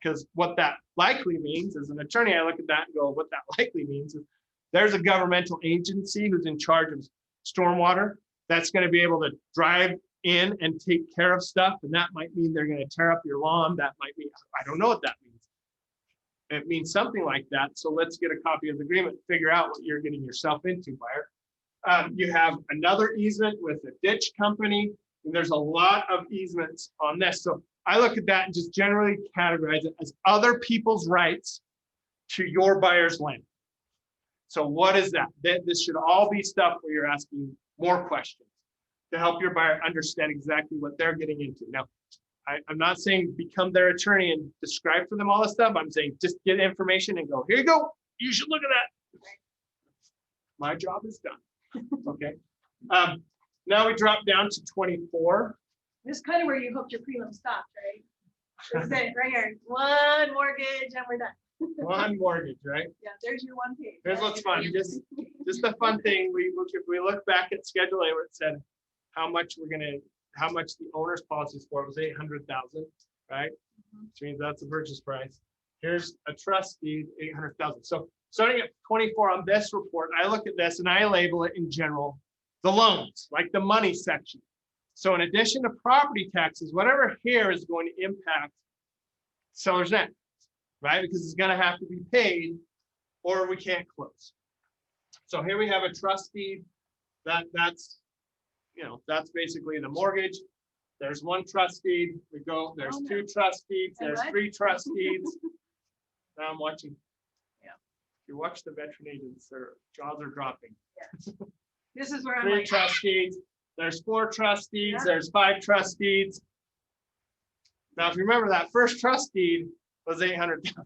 Because what that likely means, as an attorney, I look at that and go, what that likely means is there's a governmental agency who's in charge of stormwater that's going to be able to drive in and take care of stuff. And that might mean they're going to tear up your lawn. That might mean, I don't know what that means. It means something like that. So let's get a copy of the agreement, figure out what you're getting yourself into, buyer. You have another easement with a ditch company, and there's a lot of easements on this. So I look at that and just generally categorize it as other people's rights to your buyer's land. So what is that? This should all be stuff where you're asking more questions to help your buyer understand exactly what they're getting into. Now, I'm not saying become their attorney and describe for them all this stuff. I'm saying just get information and go, here you go. You should look at that. My job is done. Okay. Now we drop down to 24. This is kind of where you hoped your prelim stopped, right? This is it, right here. One mortgage and we're done. One mortgage, right? Yeah, there's your one page. Here's what's fun. Just a fun thing. If we look back at Schedule A where it said how much the owner's policy is for, it was 800,000, right? Which means that's the purchase price. Here's a trust deed, 800,000. So starting at 24 on this report, I look at this and I label it in general, the loans, like the money section. So in addition to property taxes, whatever here is going to impact seller's net, right? Because it's going to have to be paid or we can't close. So here we have a trust deed that's basically the mortgage. There's one trust deed. There's two trust deeds. There's three trust deeds. Now I'm watching. Yeah. If you watch the veteran agents, their jaws are dropping. Yeah. This is where I'm Three like, trust deeds. There's 4 trust deeds. Yeah. There's 5 trust deeds. Now, if you remember, that first trust deed was 800,000.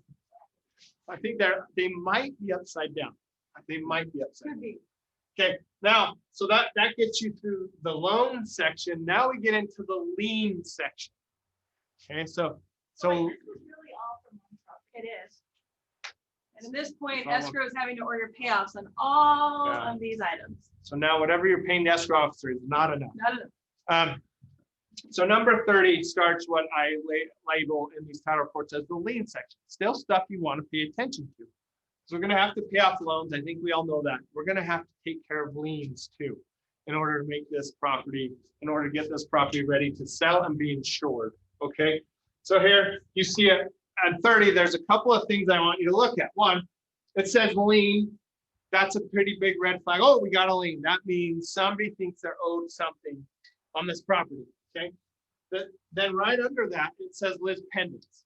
I think they might be upside down. They might be upside could down. be. Okay, now, so that gets you through the loan section. Now we get into the lien section. Okay, so This is really all from one truck. It is. And at this point, escrow is having to order payoffs on all Yeah. of these items. so now whatever you're paying the escrow officer is not enough. Not enough. So number 30 starts what I label in these title reports as the lien section. Still stuff you want to pay attention to. So we're going to have to pay off loans. I think we all know that. We're going to have to take care of liens too, in order to make this property, in order to get this property ready to sell and be insured. Okay. So here you see it at 30. There's a couple of things I want you to look at. One, it says lien. That's a pretty big red flag. Oh, we got a lien. That means somebody thinks they're owed something on this property. Okay. Then right under that, it says Liz pendants.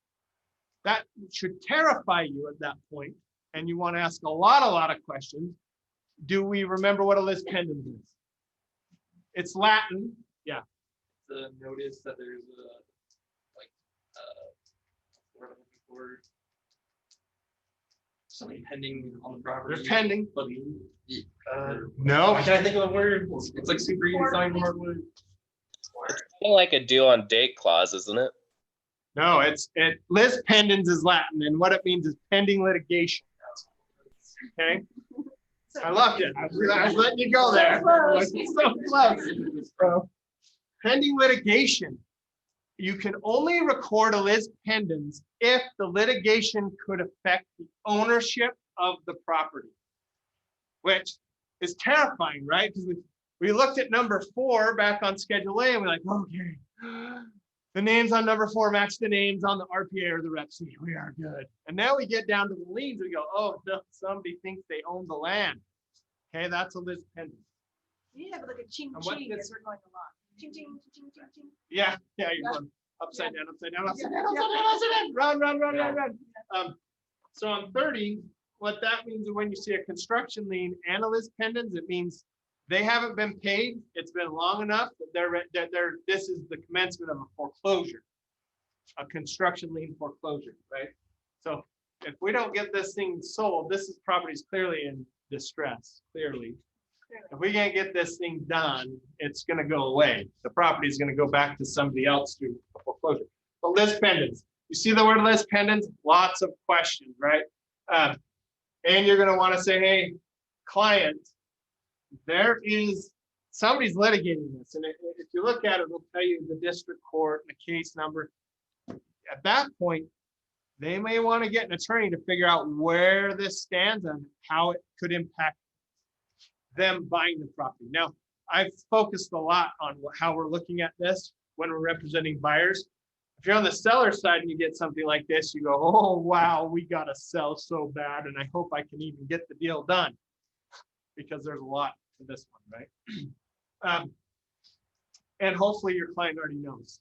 That should terrify you at that point. And you want to ask a lot of questions. Do we remember what a Liz pendant is? It's Latin. Yeah. The notice that there's what I'm looking for, something pending on the property. They're pending. But No. why can't I think of a word? It's like super easy to find more word. Kind of like a due on date clause, isn't it? No, Liz pendens is Latin, and what it means is pending litigation. Okay. I loved it. I was letting you go there. So close. So, pending litigation. You can only record a Liz pendens if the litigation could affect the ownership of the property, which is terrifying, right? Because we looked at number 4 back on Schedule A, and we're like, okay, the names on number 4 match the names on the RPA or the Rep C. We are good. And now we get down to the liens. We go, oh, no, somebody thinks they own the land. Okay, that's a Liz pendant. You have like a ching And what ching this- as we're going along. Ching ching ching ching ching. Yeah, you're going upside down, upside down, upside down, upside down, upside down. Run. So on 30, what that means is when you see a construction lien and a Liz pendants, it means they haven't been paid. It's been long enough that this is the commencement of a foreclosure, a construction lien foreclosure, right? So if we don't get this thing sold, this property is clearly in distress, clearly. If we can't get this thing done, it's going to go away. The property is going to go back to somebody else through a foreclosure. But Liz pendants, you see the word Liz pendants? Lots of questions, right? And you're going to want to say, hey, client, there is somebody's litigating this. And if you look at it, it'll tell you the district court and the case number. At that point, they may want to get an attorney to figure out where this stands and how it could impact them buying the property. Now, I've focused a lot on how we're looking at this when we're representing buyers. If you're on the seller side and you get something like this, you go, oh, wow, we got to sell so bad. And I hope I can even get the deal done, because there's a lot to this one, right? And hopefully your client already knows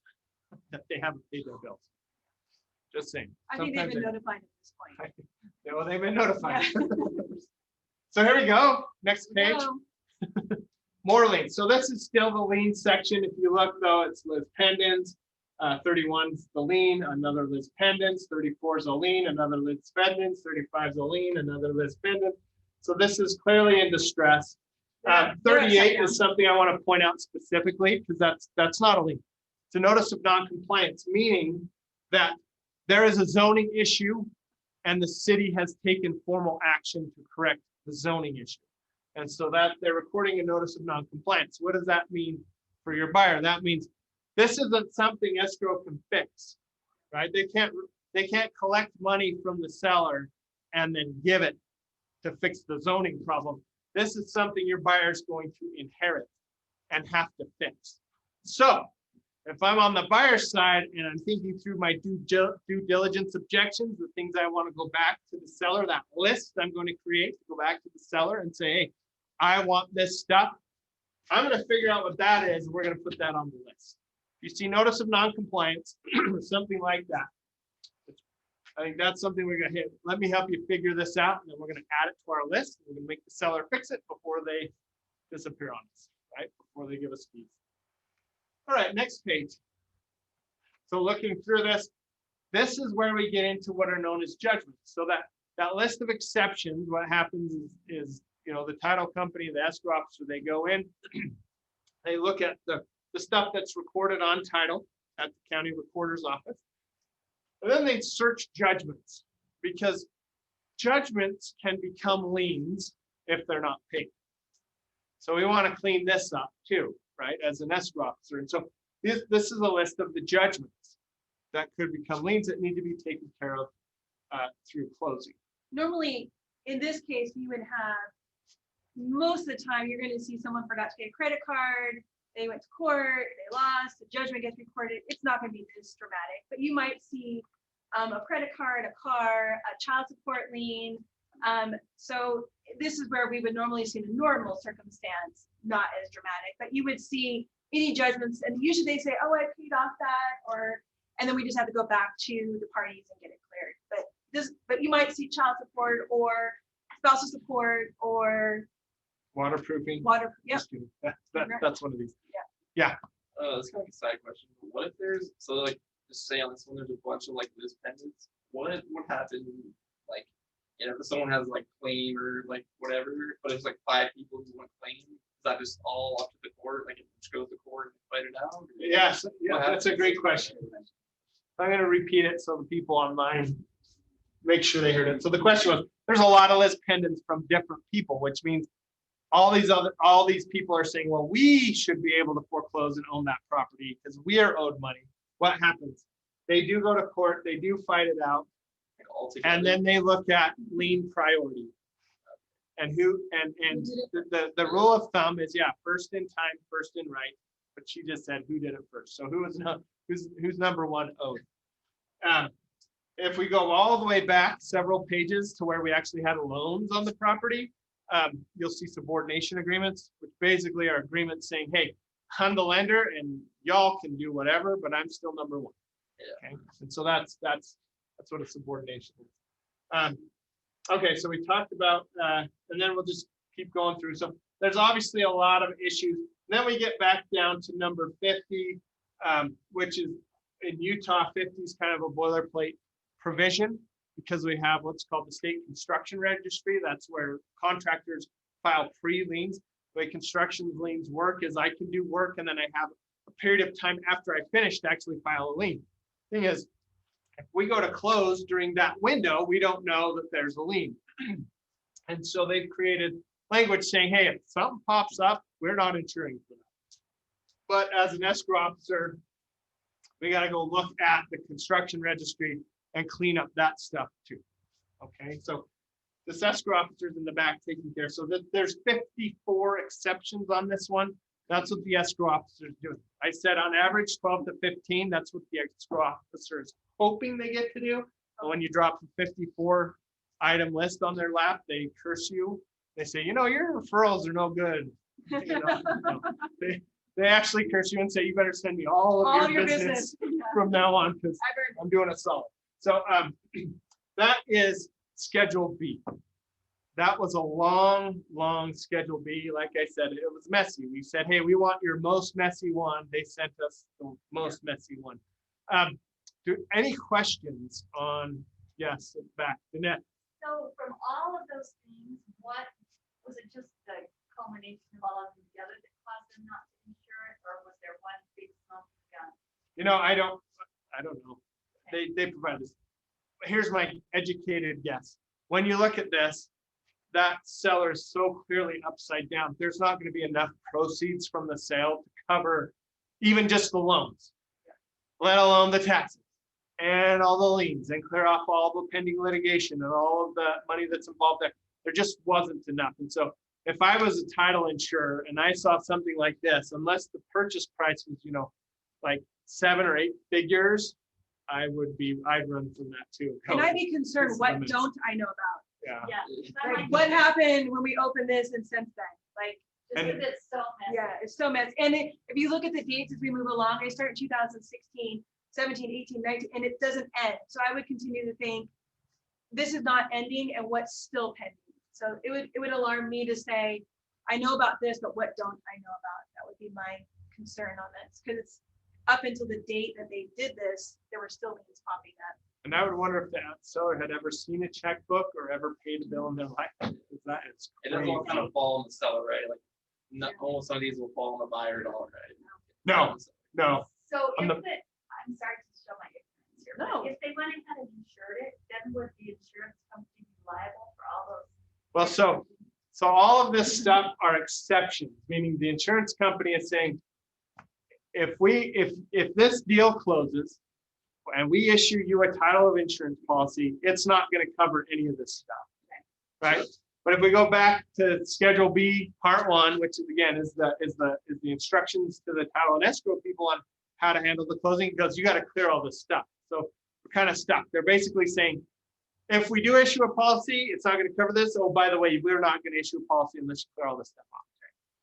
that they haven't paid their bills. Just saying. I think they've Sometimes been they- notified at this point. Yeah, well, they've been notified. So here we go. Next page. No. More liens. So this is still the lien section. If you look though, it's lis pendens. 31 is the lien, another lis pendens. 34 is a lien, another lis pendens. 35 is a lien, another lis pendens. So this is clearly in distress. Yeah, they're upside 38 down. is something I want to point out specifically, because that's not a lien. It's a notice of non-compliance, meaning that there is a zoning issue and the city has taken formal action to correct the zoning issue. And so that they're recording a notice of non-compliance. What does that mean for your buyer? That means this isn't something escrow can fix, right? They can't collect money from the seller and then give it to fix the zoning problem. This is something your buyer is going to inherit and have to fix. So if I'm on the buyer side and I'm thinking through my due diligence objections, the things I want to go back to the seller, that list I'm going to create to go back to the seller and say, hey, I want this stuff. I'm going to figure out what that is. And we're going to put that on the list. If you see notice of non-compliance or something like that, I think that's something we're going to hit. Let me help you figure this out. And then we're going to add it to our list. We're going to make the seller fix it before they disappear on us, right? Before they give us fees. All right, next page. So looking through this, this is where we get into what are known as judgments. So that list of exceptions, what happens is the title company, the escrow officer, they go in, they look at the stuff that's recorded on title at the county recorder's office. And then they search judgments, because judgments can become liens if they're not paid. So we want to clean this up too, right, as an escrow officer. And so this is a list of the judgments that could become liens that need to be taken care of through closing. Normally, in this case, you would have, most of the time, you're going to see someone forgot to pay a credit card, they went to court, they lost, the judgment gets recorded. It's not going to be this dramatic, but you might see a credit card, a car, a child support lien. So this is where we would normally see the normal circumstance, not as dramatic, but you would see any judgments, and usually they say, oh, I paid off that, and then we just have to go back to the parties and get it cleared. But you might see child support or spousal support or Waterproofing. Yep. Just kidding. That's one of these. Yeah. It's kind of like a side question. What if there's, so like, just say on this one, there's a bunch of like loose pendants. What would happen, like, if someone has like claim or like whatever, but it's like 5 people who want claim, is that just all up to the court? Like it just goes to court and fight it out? Yes, yeah, that's a great question. I'm going to repeat it so the people online make sure they heard it. So the question was, there's a lot of list pendants from different people, which means all these people are saying, well, we should be able to foreclose and own that property because we are owed money. What happens? They do go to court, they do fight it out, Like all together? and then they look at lien priority. And the rule of thumb is, first in time, first in right. But she just said who did it first. So who's number one owed? If we go all the way back several pages to where we actually had loans on the property, you'll see subordination agreements, which basically are agreements saying, hey, I'm the lender and y'all can do whatever, but I'm still number one. Okay, and so that's what a subordination is. Okay, so we talked about, and then we'll just keep going through. So there's obviously a lot of issues. And then we get back down to number 50, which is in Utah, 50 is kind of a boilerplate provision because we have what's called the state construction registry. That's where contractors file pre-liens. The way construction liens work is I can do work and then I have a period of time after I finish to actually file a lien. Thing is, if we go to close during that window, we don't know that there's a lien. And so they've created language saying, hey, if something pops up, we're not insuring for that. But as an escrow officer, we got to go look at the construction registry and clean up that stuff too. Okay, so the escrow officer's in the back taking care. So there's 54 exceptions on this one. That's what the escrow officers do. I said on average 12 to 15, that's what the escrow officer is hoping they get to do. And when you drop a 54 item list on their lap, they curse you. They say, you know, your referrals are no good. You know, no. They actually curse you and say, you better send me all of your business from now on because I'm doing a solid. So that is Schedule B. That was a long, long Schedule B. Like I said, it was messy. We said, hey, we want your most messy one. They sent us the most messy one. Any questions on, yes, back to net? So from all of those things, what, was it just the culmination of all of them together that caused them not to insure it, or was there one big smoke gun? You know, I don't know. They provide this. Here's my educated guess. When you look at this, that seller is so clearly upside down. There's not going to be enough proceeds from the sale to cover even just the loans, let alone the taxes and all the liens and clear off all the pending litigation and all of the money that's involved there. There just wasn't enough. And so if I was a title insurer and I saw something like this, unless the purchase price was, you know, like 7 or 8 figures, I'd run from that too. And I'd be This concerned, is what the mess. don't I know about? Yeah. Yeah. Like, what happened when we opened this and since then? Like, Just And- because it's so messy. yeah, it's so messy. And if you look at the dates as we move along, I started 2016, 17, 18, 19, and it doesn't end. So I would continue to think, this is not ending and what's still pending. So it would alarm me to say, I know about this, but what don't I know about? That would be my concern on this, because it's up until the date that they did this, there were still things popping up. And I would wonder if that seller had ever seen a checkbook or ever paid a bill in their life. That is It doesn't all kind crazy. of fall on the seller, right? Like, not almost some of these will fall on the buyer at all, right? No, no. So I'm if the- it, I'm sorry to show my ignorance here, No. but if they went ahead and insured it, then would the insurance company be liable for all those? Well, so all of this stuff are exceptions, meaning the insurance company is saying, if this deal closes and we issue you a title of insurance policy, it's not going to cover any of this stuff, right? But if we go back to Schedule B, Part 1, which is again is the instructions to the title and escrow people on how to handle the closing, it goes, you got to clear all this stuff. So we're kind of stuck. They're basically saying, if we do issue a policy, it's not going to cover this. Oh, by the way, we're not going to issue a policy unless you clear all this stuff off,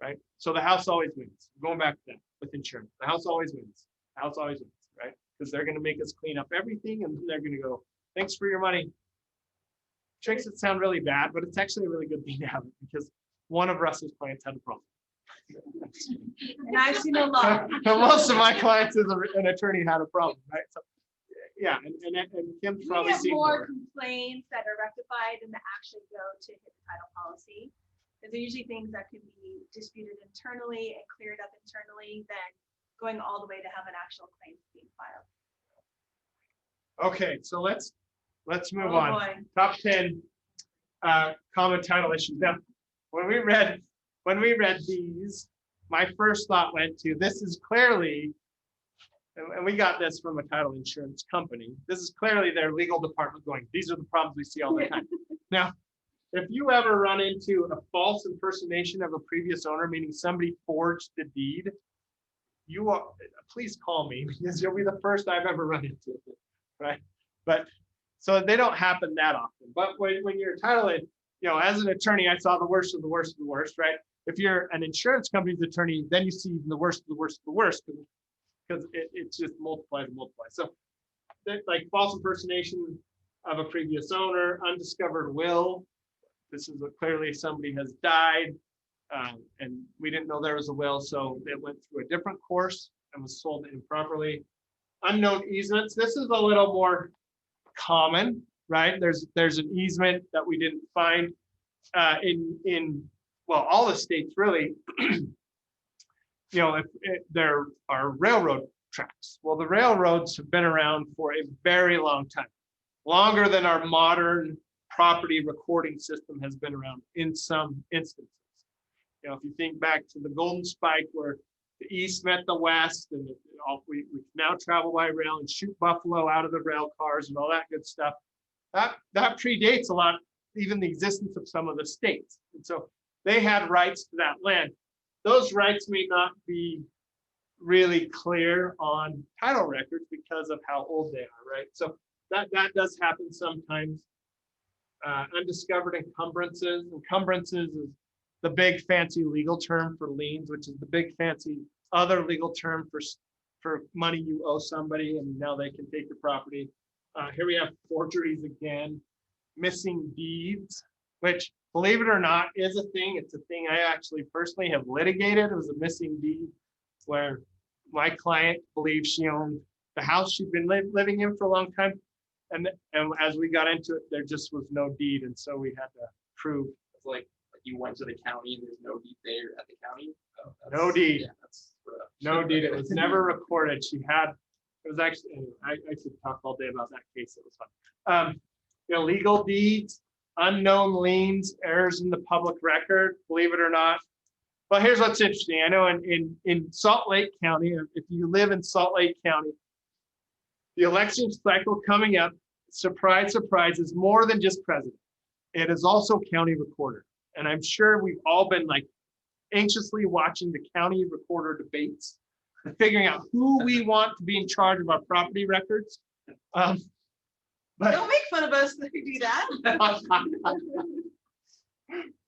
right? So the house always wins. Going back to that with insurance, the house always wins. The house always wins, right? Because they're going to make us clean up everything, and then they're going to go, "Thanks for your money." Which makes it sound really bad, but it's actually a really good thing to have it because one of Russ's clients had a problem. And I've seen a lot. Most of my clients as an attorney had a problem, right? So, yeah, and Kim's We probably have seen more more. complaints that are rectified than that actually go to hit the title policy. Because they're usually things that can be disputed internally and cleared up internally than going all the way to have an actual claim being filed. Okay, so let's move Oh, on. boy. Top 10 common title issues. Now, when we read these, my first thought went to, this is clearly, and we got this from a title insurance company, this is clearly their legal department going, these are the problems we see all the time. Now, if you ever run into a false impersonation of a previous owner, meaning somebody forged the deed, please call me because you'll be the first I've ever run into, right? But so they don't happen that often. But when you're titling, as an attorney, I saw the worst of the worst of the worst, right? If you're an insurance company's attorney, then you see the worst of the worst of the worst because it just multiplies and multiplies. So like false impersonation of a previous owner, undiscovered will. This is clearly somebody has died and we didn't know there was a will, so it went through a different course and was sold improperly. Unknown easements. This is a little more common, right? There's an easement that we didn't find in all the states really. If there are railroad tracks. Well, the railroads have been around for a very long time, longer than our modern property recording system has been around in some instances. If you think back to the Golden Spike where the east met the west and we now travel by rail and shoot buffalo out of the rail cars and all that good stuff. That predates a lot, even the existence of some of the states. And so they had rights to that land. those rights may not be really clear on title records because of how old they are, right? So that does happen sometimes. Undiscovered encumbrances. Encumbrances is the big fancy legal term for liens, which is the big fancy other legal term for money you owe somebody and now they can take your property. Here we have forgeries again, missing deeds, which, believe it or not, is a thing. It's a thing I actually personally have litigated. It was a missing deed where my client believes she owned the house she'd been living in for a long time. And as we got into it, there just was no deed. And so we had to prove. It's like you went to the county and there's no deed there at the county. Oh, No deed. Yeah, that's rough. No deed. It was never recorded. She had, it was actually, anyway, I could talk all day about that case. It was fun. Illegal deeds, unknown liens, errors in the public record, believe it or not. Well, here's what's interesting. I know in Salt Lake County, if you live in Salt Lake County, the election cycle coming up, surprise, surprise, is more than just president. It is also county recorder. And I'm sure we've all been like anxiously watching the county recorder debates and figuring out who we want to be in charge of our property records. But Don't make fun of us if we do that.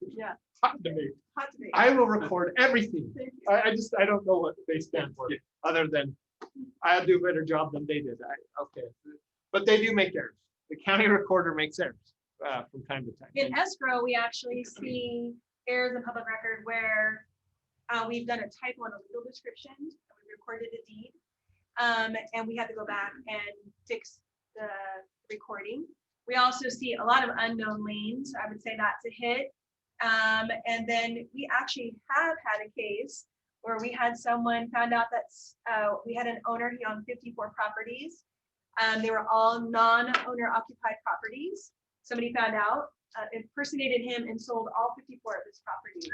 Yeah, hot debate. hot debate. I will record everything. Thank you. I don't know what they stand for, other than I'll do a better job than they did. Okay, but they do make errors. The county recorder makes errors from time to time. In escrow, we actually see errors in public record where we've done a typo in a legal description, and we recorded a deed. And we had to go back and fix the recording. We also see a lot of unknown liens. I would say that's a hit. And then we actually have had a case where we had someone found out that we had an owner, he owned 54 properties. They were all non-owner occupied properties. Somebody found out, impersonated him and sold all 54 of his properties.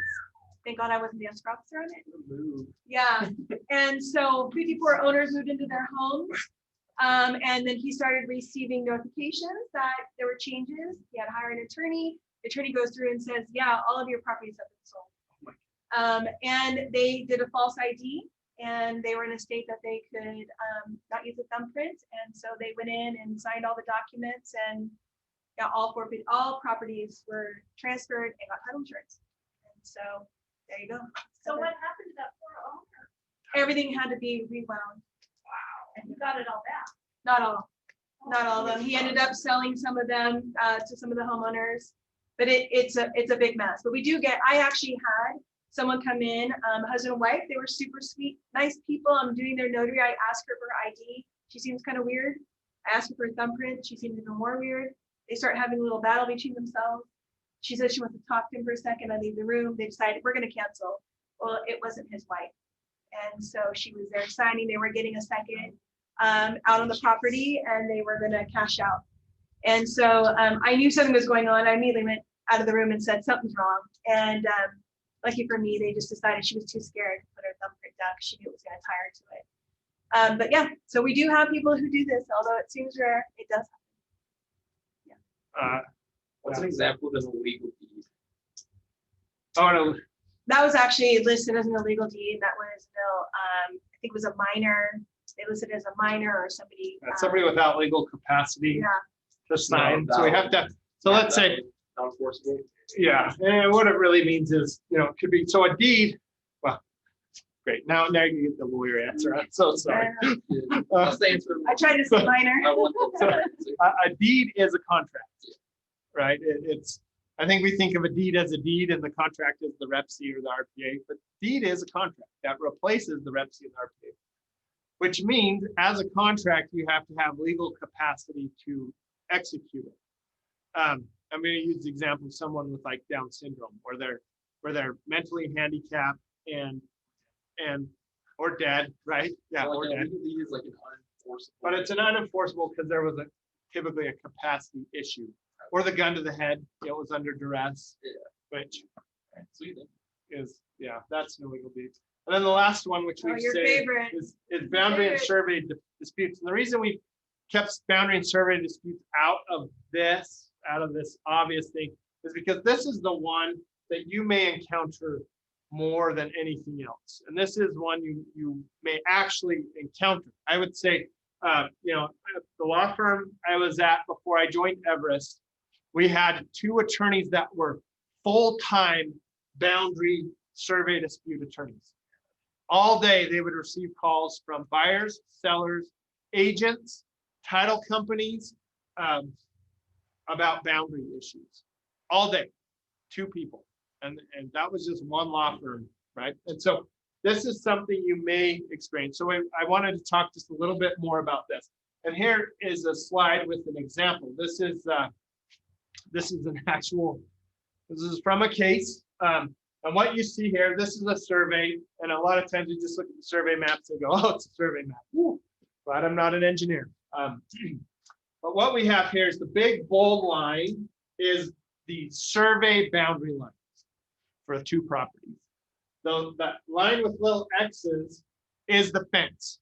Thank God I wasn't the escrow officer on it. Yeah, and so 54 owners moved into their homes. And then he started receiving notifications that there were changes. He had to hire an attorney. The attorney goes through and says, yeah, all of your properties have been sold. And they did a false ID, and they were in a state that they could not use a thumbprint. And so they went in and signed all the documents, and yeah, all properties were transferred and got title insurance. And so there you go. So what happened to that poor owner? Everything had to be rewound. And you got it all back? Not all of them. He ended up selling some of them to some of the homeowners, but it's a big mess. But we do get, I actually had someone come in, husband and wife, they were super sweet, nice people. I'm doing their notary. I asked her for her ID. She seems kind of weird. I asked her for a thumbprint. She seemed even more weird. They start having a little battle between themselves. She says she wants to talk to him for a second. I leave the room. They decided we're going to cancel. Well, it wasn't his wife. And so she was there signing. They were getting a second out on the property, and they were going to cash out. And so I knew something was going on. I immediately went out of the room and said something's wrong. And lucky for me, they just decided she was too scared to put her thumbprint down because she knew it was going to tie her to it. But yeah, so we do have people who do this, although it seems rare, it does happen. What's an example of an illegal deed? Oh, no. That was actually listed as an illegal deed. That was I think it was a minor. They listed it as a minor or somebody. Somebody without legal capacity Yeah. to sign. No, So we have to, so let's say, Non-enforceable. yeah, and what it really means is, it could be, so a deed, well, great. Now you get the lawyer answer. I'm so sorry. I'll say it's for- I tried to say minor. I want the- A deed is a contract, right? It's, I think we think of a deed as a deed and the contract is the Rep C or the RPA, but deed is a contract that replaces the Rep C and the RPA, which means as a contract, you have to have legal capacity to execute it. I'm going to use the example of someone with like Down syndrome, where they're mentally handicapped and or dead, right? Yeah, So, or like, a dead. legal deed is like an unenforceable. But it's an unenforceable because there was typically a capacity issue, or the gun to the head, it was under duress, which Sweet. is, that's an illegal deed. And then the last one, which we Your say favorite. is boundary and Favorite. survey disputes. And the reason we kept boundary and survey disputes out of this obvious thing, is because this is the one that you may encounter more than anything else. And this is one you may actually encounter. I would say, you know, the law firm I was at before I joined Everest, we had 2 attorneys that were full-time boundary survey dispute attorneys. All day they would receive calls from buyers, sellers, agents, title companies about boundary issues. All day, 2 people. And that was just one law firm, right? And so this is something you may experience. So I wanted to talk just a little bit more about this. And here is a slide with an example. This is an actual, this is from a case. And what you see here, this is a survey. And a lot of times you just look at the survey maps and go, oh, it's a survey map. Woo. But I'm not an engineer. But what we have here is the big bold line is the survey boundary lines for 2 properties. So that line with little X's is the fence.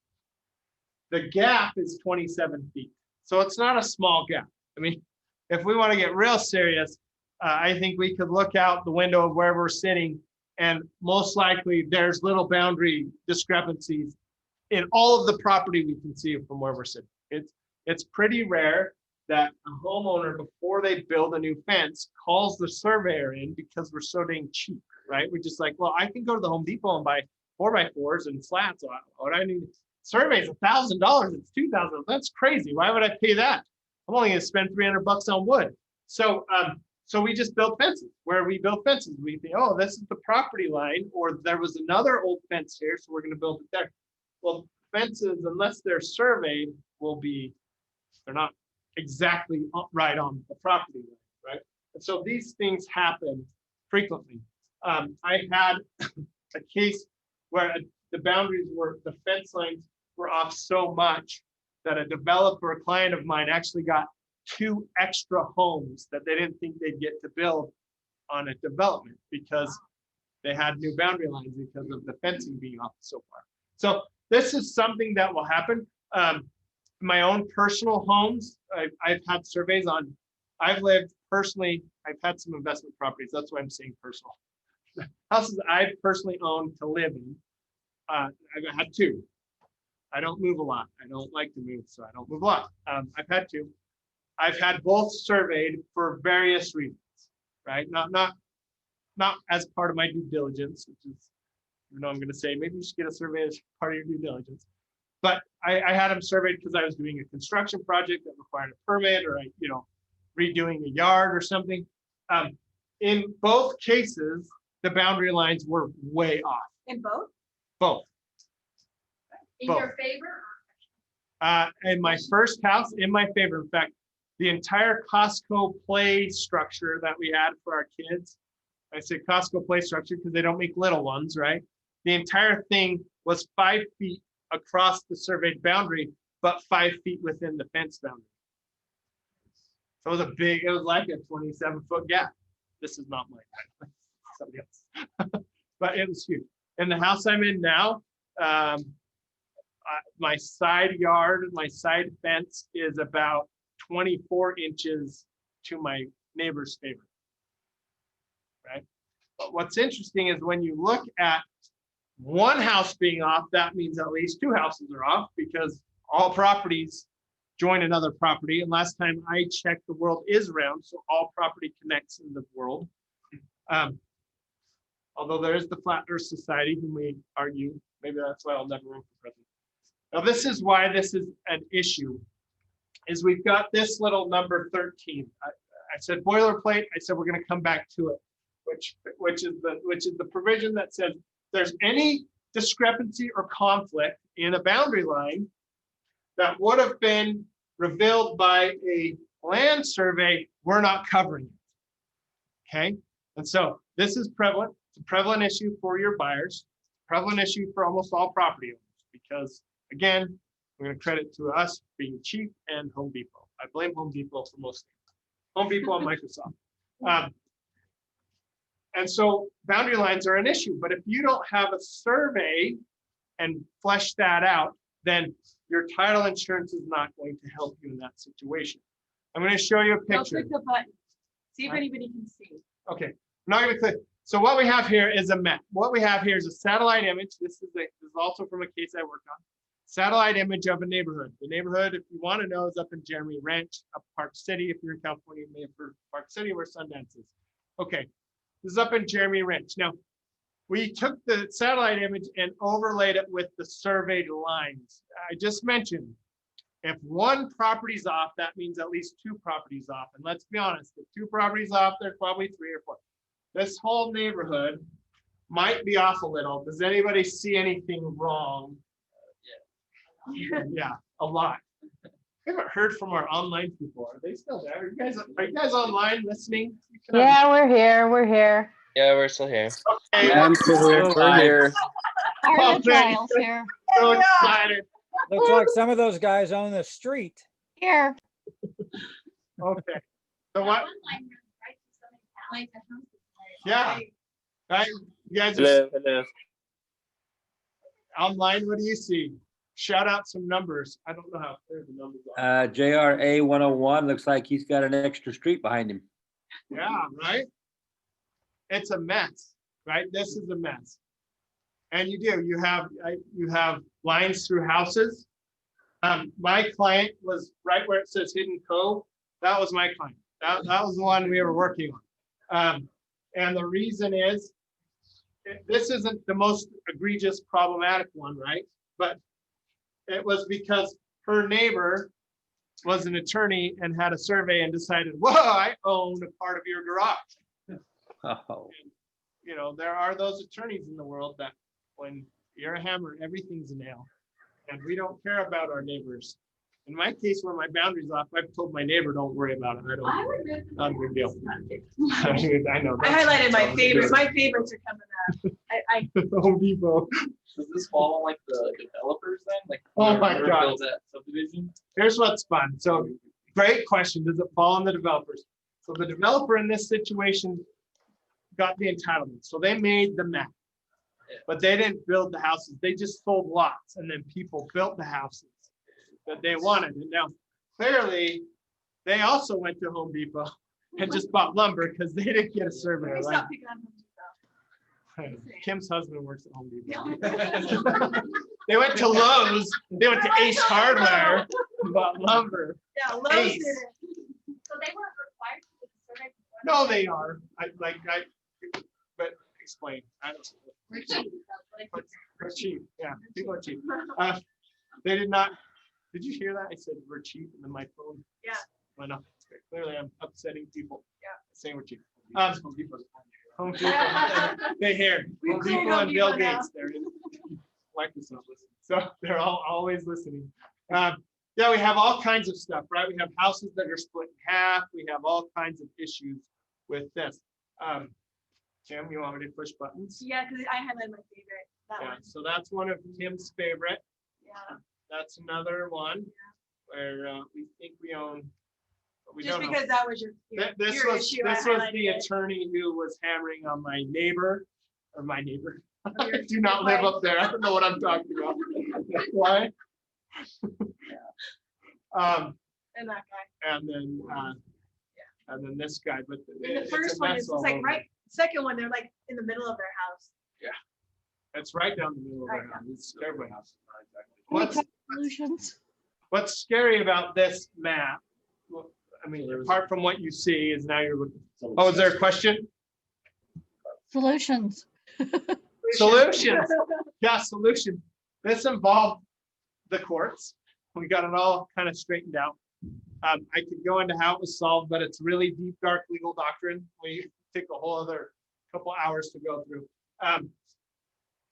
The gap is 27 feet. So it's not a small gap. I mean, if we want to get real serious, I think we could look out the window of where we're sitting, and most likely there's little boundary discrepancies in all of the property we can see from where we're sitting. It's pretty rare that a homeowner, before they build a new fence, calls the surveyor in because we're so dang cheap, right? We're just like, well, I can go to the Home Depot and buy 4x4s and slats. What I need, survey's $1,000. It's $2,000. That's crazy. Why would I pay that? I'm only going to spend $300 on wood. So we just build fences. Where we build fences, we think, oh, this is the property line, or there was another old fence here, so we're going to build it there. Well, fences, unless they're surveyed, they're not exactly right on the property line, right? And so these things happen frequently. I had a case where the fence lines were off so much that a developer, a client of mine, actually got 2 extra homes that they didn't think they'd get to build on a development because they had new boundary lines because of the fencing being off so far. So this is something that will happen. My own personal homes, I've had surveys on. I've lived personally, I've had some investment properties. That's why I'm saying personal. Houses I've personally owned to live in, I've had 2. I don't move a lot. I don't like to move, so I don't move a lot. I've had 2. I've had both surveyed for various reasons, right? Not as part of my due diligence, which is, you know, I'm going to say maybe you should get a survey as part of your due diligence. But I had them surveyed because I was doing a construction project that required a permit, or redoing a yard or something. In both cases, the boundary lines were way off. In both? Both. In Both. your favor? In my first house, in my favor. In fact, the entire Costco play structure that we had for our kids, I say Costco play structure because they don't make little ones, right? The entire thing was 5 feet across the surveyed boundary, but 5 feet within the fence boundary. So it was like a 27-foot gap. This is not mine, somebody else. But it was huge. In the house I'm in now, my side yard, my side fence is about 24 inches to my neighbor's favor, right? But what's interesting is when you look at one house being off, that means at least 2 houses are off because all properties join another property. And last time I checked, the world is round, so all property connects in the world. Although there is the Flat Earth Society, whom we argue, maybe that's why I'll never run for president. Now, this is why this is an issue, is we've got this little number 13. I said boilerplate. I said we're going to come back to it, which is the provision that says if there's any discrepancy or conflict in a boundary line that would have been revealed by a land survey, we're not covering it. Okay, and so this is prevalent. It's a prevalent issue for your buyers, prevalent issue for almost all property owners, because again, we're going to credit to us being cheap and Home Depot. I blame Home Depot for most things. Home Depot and Microsoft. And so boundary lines are an issue, but if you don't have a survey and flesh that out, then your title insurance is not going to help you in that situation. I'm going to show you a Don't picture. click the button. See if anybody can see. Okay, I'm not going to click. So what we have here is a map. What we have here is a satellite image. This is also from a case I worked on. Satellite image of a neighborhood. The neighborhood, if you want to know, is up in Jeremy Ranch, up Park City. If you're in California, you may have heard of Park City where Sundance is. Okay, this is up in Jeremy Ranch. Now, we took the satellite image and overlaid it with the surveyed lines. I just mentioned, if one property's off, that means at least two properties off. And let's be honest, if two properties off, there's probably 3 or 4. This whole neighborhood might be off a little. Does anybody see anything wrong? Yeah, a lot. I haven't heard from our online people. Are they still there? Are you guys online listening? Yeah, we're here. We're here. Yeah, we're still here. Okay, I'm still here. We're here. Oh, Are the man. trials here? so excited. Looks like some of those guys own the street. Here. Okay. So what? Yeah. Right. You guys are Hello, hello. online. What do you see? Shout out some numbers. I don't know how clear the numbers are. JRA 101 looks like he's got an extra street behind him. Yeah, right. It's a mess, right? This is a mess. And you have lines through houses. My client was right where it says Hidden Cove. That was my client. That was the one we were working on. And the reason is, this isn't the most egregious problematic one, right? But it was because her neighbor was an attorney and had a survey and decided, whoa, I own a part of your garage. Oh, And, there are those attorneys in the world that when you're a hammer, everything's a nail. And we don't care about our neighbors. In my case, where my boundary's off, I've told my neighbor, don't worry about it. Not a big deal. I know. I highlighted my favorites. My favorites are coming up. I Home Depot. Does this fall on like the developers then? Like Oh my whoever God. built that subdivision? Here's what's fun. So great question. Does it fall on the developers? So the developer in this situation got the entitlement. So they made the map, but they didn't build the houses. They just sold lots and then people built the houses that they wanted. And now clearly they also went to Home Depot and just bought lumber because they didn't get a survey, right? stop picking on them. Kim's husband works at Home Depot. They went to Lowe's, they went to Ace Hardware, and bought lumber. Yeah, Lowe's Ace. did it. So they weren't required to do the survey before? No, they are. But explain. I don't. We're cheap, that's what it is. We're cheap. Yeah, people are cheap. They did not. Did you hear that? I said we're cheap, and then my phone. Yeah. Went up. Clearly, I'm upsetting people. Yeah. Saying we're cheap. Home Depot's Home Depot. They hear We Home cleared Depot Home and Bill Depot now. Gates. They're in Microsoft. So they're all always listening. Yeah, we have all kinds of stuff, right? We have houses that are split in half. We have all kinds of issues with this. Kim, you want me to push buttons? Yeah, because I highlighted my favorite. That Yeah, one. so that's one of Kim's favorite. Yeah. That's another one where we think we own, but we Just don't because know. that was your This your was issue. I this was highlighted the it. attorney who was hammering on my neighbor, or my neighbor. Oh, I your- do not your live wife. up there. I don't know what I'm talking about. Why? And that guy. And then this guy, but And the it's a first one mess is all it's like over. right, second one, they're like in the middle of their house. It's right down the middle of Right our house. It's everybody house. What's What's solutions? what's scary about this map? Well, I mean, apart from what you see, is now you're looking. Oh, is there a question? Solutions. Solutions. Yeah, solution. This involved the courts. We got it all kind of straightened out. I could go into how it was solved, but it's really deep, dark legal doctrine. We take a whole other couple hours to go through.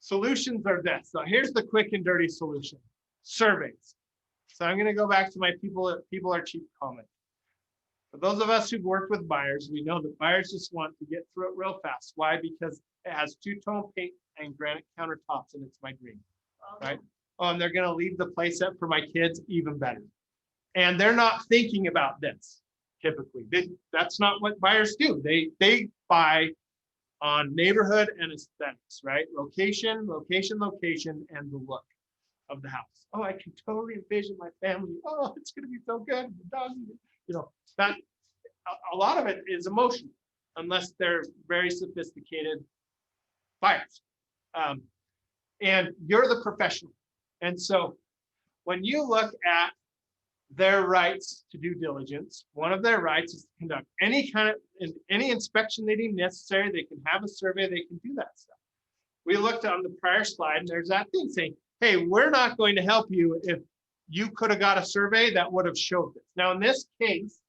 Solutions are this. So here's the quick and dirty solution. Surveys. So I'm going to go back to my people are cheap comment. For those of us who've worked with buyers, we know that buyers just want to get through it real fast. Why? Because it has two-tone paint and granite countertops and it's my dream, right? Oh, and they're going to leave the place up for my kids even better. And they're not thinking about this typically. That's not what buyers do. They buy on neighborhood and aesthetics, right? Location, location, location, and the look of the house. Oh, I can totally envision my family. Oh, it's going to be so good. The dog, that a lot of it is emotional. unless they're very sophisticated buyers. And you're the professional. And so when you look at their rights to due diligence, one of their rights is to conduct any kind of any inspection they deem necessary. They can have a survey, they can do that stuff. We looked on the prior slide and there's that thing saying, hey, we're not going to help you if you could have got a survey that would have showed this. Now, in this case,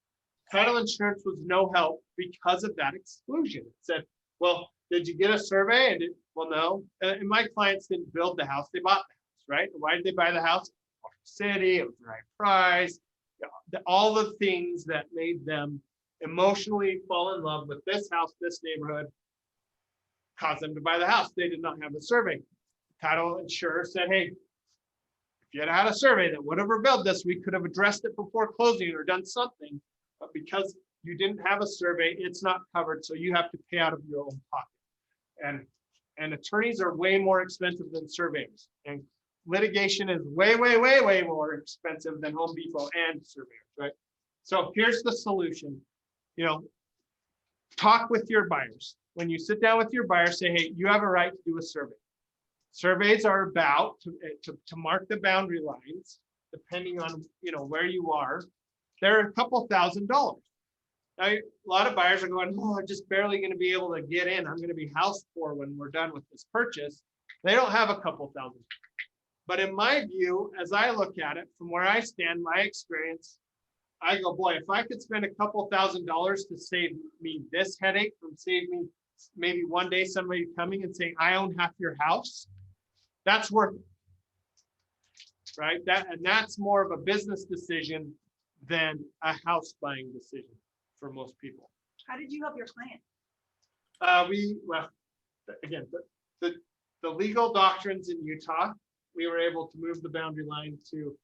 title insurance was no help because of that exclusion. It said, well, did you get a survey? And well, no. And my clients didn't build the house, they bought the house, right? Why did they buy the house? City, it was the right price, all the things that made them emotionally fall in love with this house, this neighborhood, caused them to buy the house. They did not have a survey. Title insurer said, hey, if you had had a survey that would have revealed this, we could have addressed it before closing or done something. But because you didn't have a survey, it's not covered. So you have to pay out of your own pocket. And attorneys are way more expensive than surveyors. And litigation is way, way, way, way more expensive than Home Depot and surveyors, right? So here's the solution. Talk with your buyers. When you sit down with your buyers, say, hey, you have a right to do a survey. Surveys are about to mark the boundary lines, depending on where you are. They're a couple $1,000s. Now, a lot of buyers are going, oh, I'm just barely going to be able to get in. I'm going to be house poor when we're done with this purchase. They don't have a couple $1,000s. But in my view, as I look at it, from where I stand, my experience, I go, boy, if I could spend a couple $1,000s to save me this headache, from save me maybe one day somebody coming and saying, I own half your house, that's worth it, right? That's more of a business decision than a house buying decision for most people. How did you help your client? Again, the legal doctrines in Utah, we were able to move the boundary line to,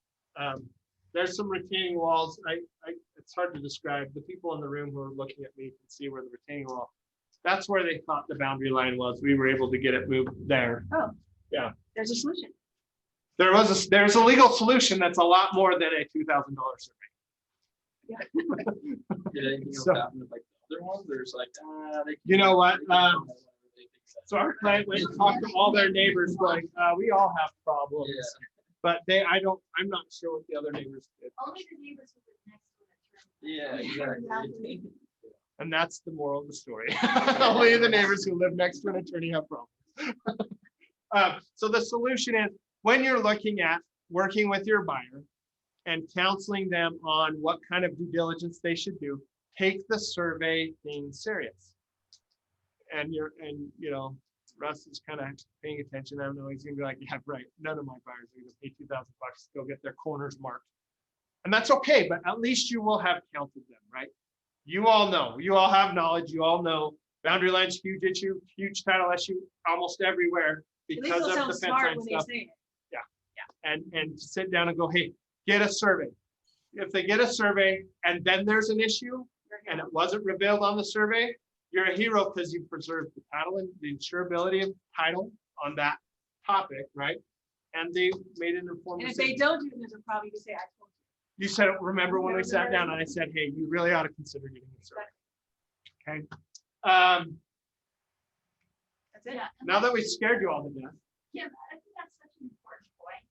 there's some retaining walls. It's hard to describe. The people in the room who are looking at me can see where the retaining wall, that's where they thought the boundary line was. We were able to get it moved there. Oh, yeah. There's a solution. There's a legal solution that's a lot more than a $2,000 survey. Yeah. Did anything else So- happen with like the other ones? There's like, You know what? So our client went and talked to all their neighbors, like, we all have problems. Yeah. But I'm not sure what the other neighbors did. Only the neighbors who live next to it. Yeah, exactly. And that's the moral of the story. Only the neighbors who live next to an attorney have problems. So the solution is, when you're looking at working with your buyer and counseling them on what kind of due diligence they should do, take the survey thing serious. And Russ is kind of paying attention. I know he's gonna be like, yeah, right. None of my buyers are gonna pay $2,000 to go get their corners marked. And that's okay, but at least you will have counted them, right? You all know, you all have knowledge, you all know boundary line's huge issue, huge title issue almost everywhere because of the fence line stuff. And sit down and go, hey, get a survey. If they get a survey and then there's an issue and it wasn't revealed on the survey, you're a hero because you preserved the title and the insurability of title on that topic, right? And they made an informed And if decision. they don't do it, there's a problem. You can say, I told you. You said, remember when we sat down and I said, hey, you really ought to consider getting a survey. Okay. That's it. Yeah, and Now that we scared you all to death. Kim, I think that's such an important point.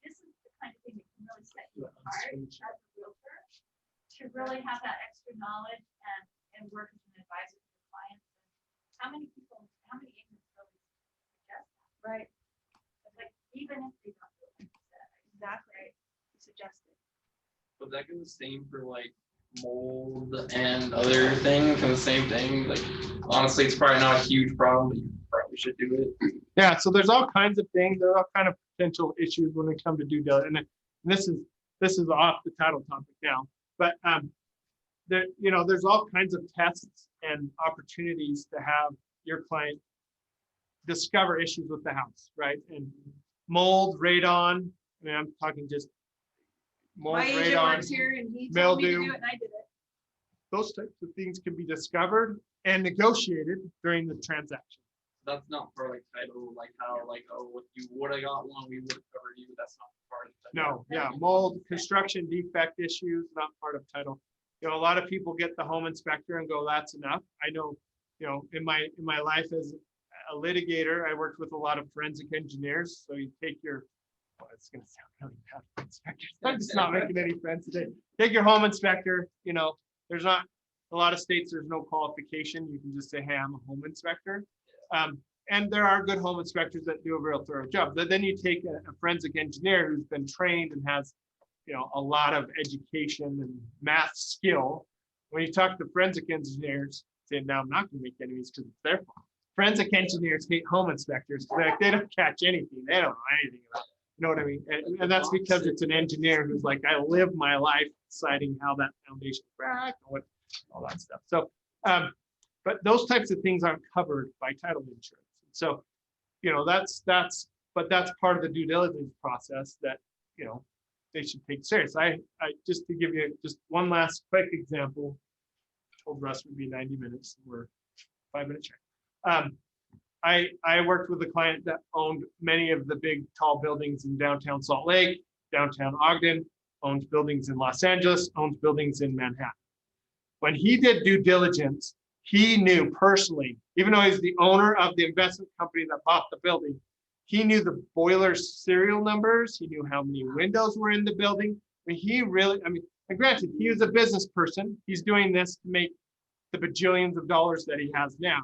This is the kind of thing that can really set you apart as a realtor, to really have that extra knowledge and work as an advisor to your clients. How many agents really suggest that? Right. It's like, even if they don't do it, like you said, Exactly. Suggested. But that goes the same for like mold and other things, and the same thing. Like, honestly, it's probably not a huge problem, but you probably should do it. Yeah, so there's all kinds of things. There are all kind of potential issues when we come to due diligence. And this is off the title topic now, but there's all kinds of tests and opportunities to have your client discover issues with the house, right? And mold, radon. I mean, I'm talking just mold, My agent radon, works here and he told me to mildew. do it and I did it. Those types of things can be discovered and negotiated during the transaction. That's not for like title, like how like, oh, if you would have got one, we would have covered you. That's not part of the title. No, yeah, mold, construction defect issues, not part of title. You know, a lot of people get the home inspector and go, that's enough. I know, you know, in my life as a litigator, I worked with a lot of forensic engineers. So you take your, well, it's going to sound really bad for inspectors. I'm just not making any sense today. Take your home inspector, you know, there's not a lot of states, there's no qualification. You can just say, hey, I'm a home inspector. And there are good home inspectors that do a real thorough job. But then you take a forensic engineer who's been trained and has, you know, a lot of education and math skill. When you talk to forensic engineers, say, now I'm not going to make enemies because it's their fault. Forensic engineers hate home inspectors because like, they don't catch anything. They don't know anything about it. You know what I mean? And that's because it's an engineer who's like, I live my life deciding how that foundation cracked and what all that stuff. So, but those types of things aren't covered by title insurance. So, you know, that's part of the due diligence process that, you know, they should take serious. I just to give you just one last quick example. I told Russ would be 90 minutes. We're 5 minutes shy. I worked with a client that owned many of the big tall buildings in downtown Salt Lake, downtown Ogden, owns buildings in Los Angeles, owns buildings in Manhattan. When he did due diligence, he knew personally, even though he's the owner of the investment company that bought the building, he knew the boiler serial numbers. He knew how many windows were in the building. I mean, he really, I mean, and granted, he was a business person. He's doing this to make the bajillions of dollars that he has now.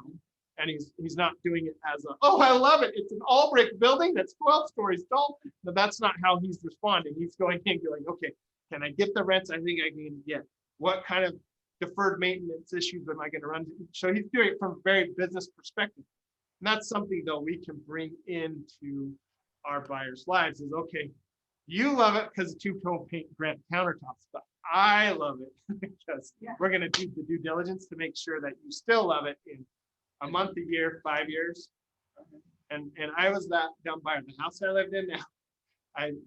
And he's not doing it as a, oh, I love it. It's an all brick building that's 12 stories tall. But that's not how he's responding. He's going in going, okay, can I get the rents I think I can get? What kind of deferred maintenance issues am I going to run? So he's doing it from a very business perspective. And that's something though we can bring into our buyers' lives is, okay, you love it because of two-tone paint granite countertops, but I love it because we're going to do the due diligence to make sure that you still love it in a month, a year, 5 years. And I was that dumb buyer. The house I lived in now,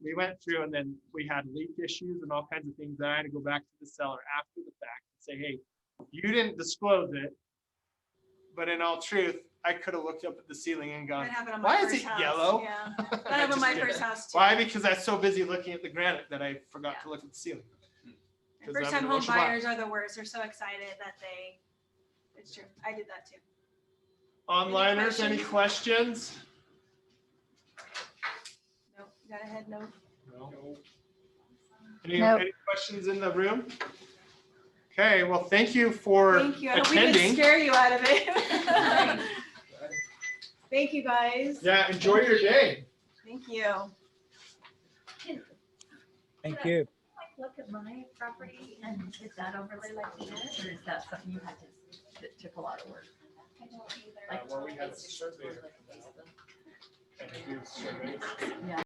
we went through and then we had leak issues and all kinds of things that I had to go back to the seller after the fact and say, hey, you didn't disclose it, but in all truth, I could have looked up at the ceiling and gone, why is it yellow? Yeah, that happened on my first house too. Why? Because I was so busy looking at the granite that I forgot to look at the ceiling. First time home buyers are the worst. They're so excited that it's true. I did that too. Onliners, any questions? No, you got a head no. No. Any questions in the room? Okay, well, thank you for Thank you. I hope we attending. didn't scare you out of it. Thank you, guys. Yeah, enjoy your day. Thank you. Thank you. Look at my property and is that overlay like you did, or is that something you had to, that took a lot of work? I don't either. Well, we had a surveyor come out and do surveys. Yeah.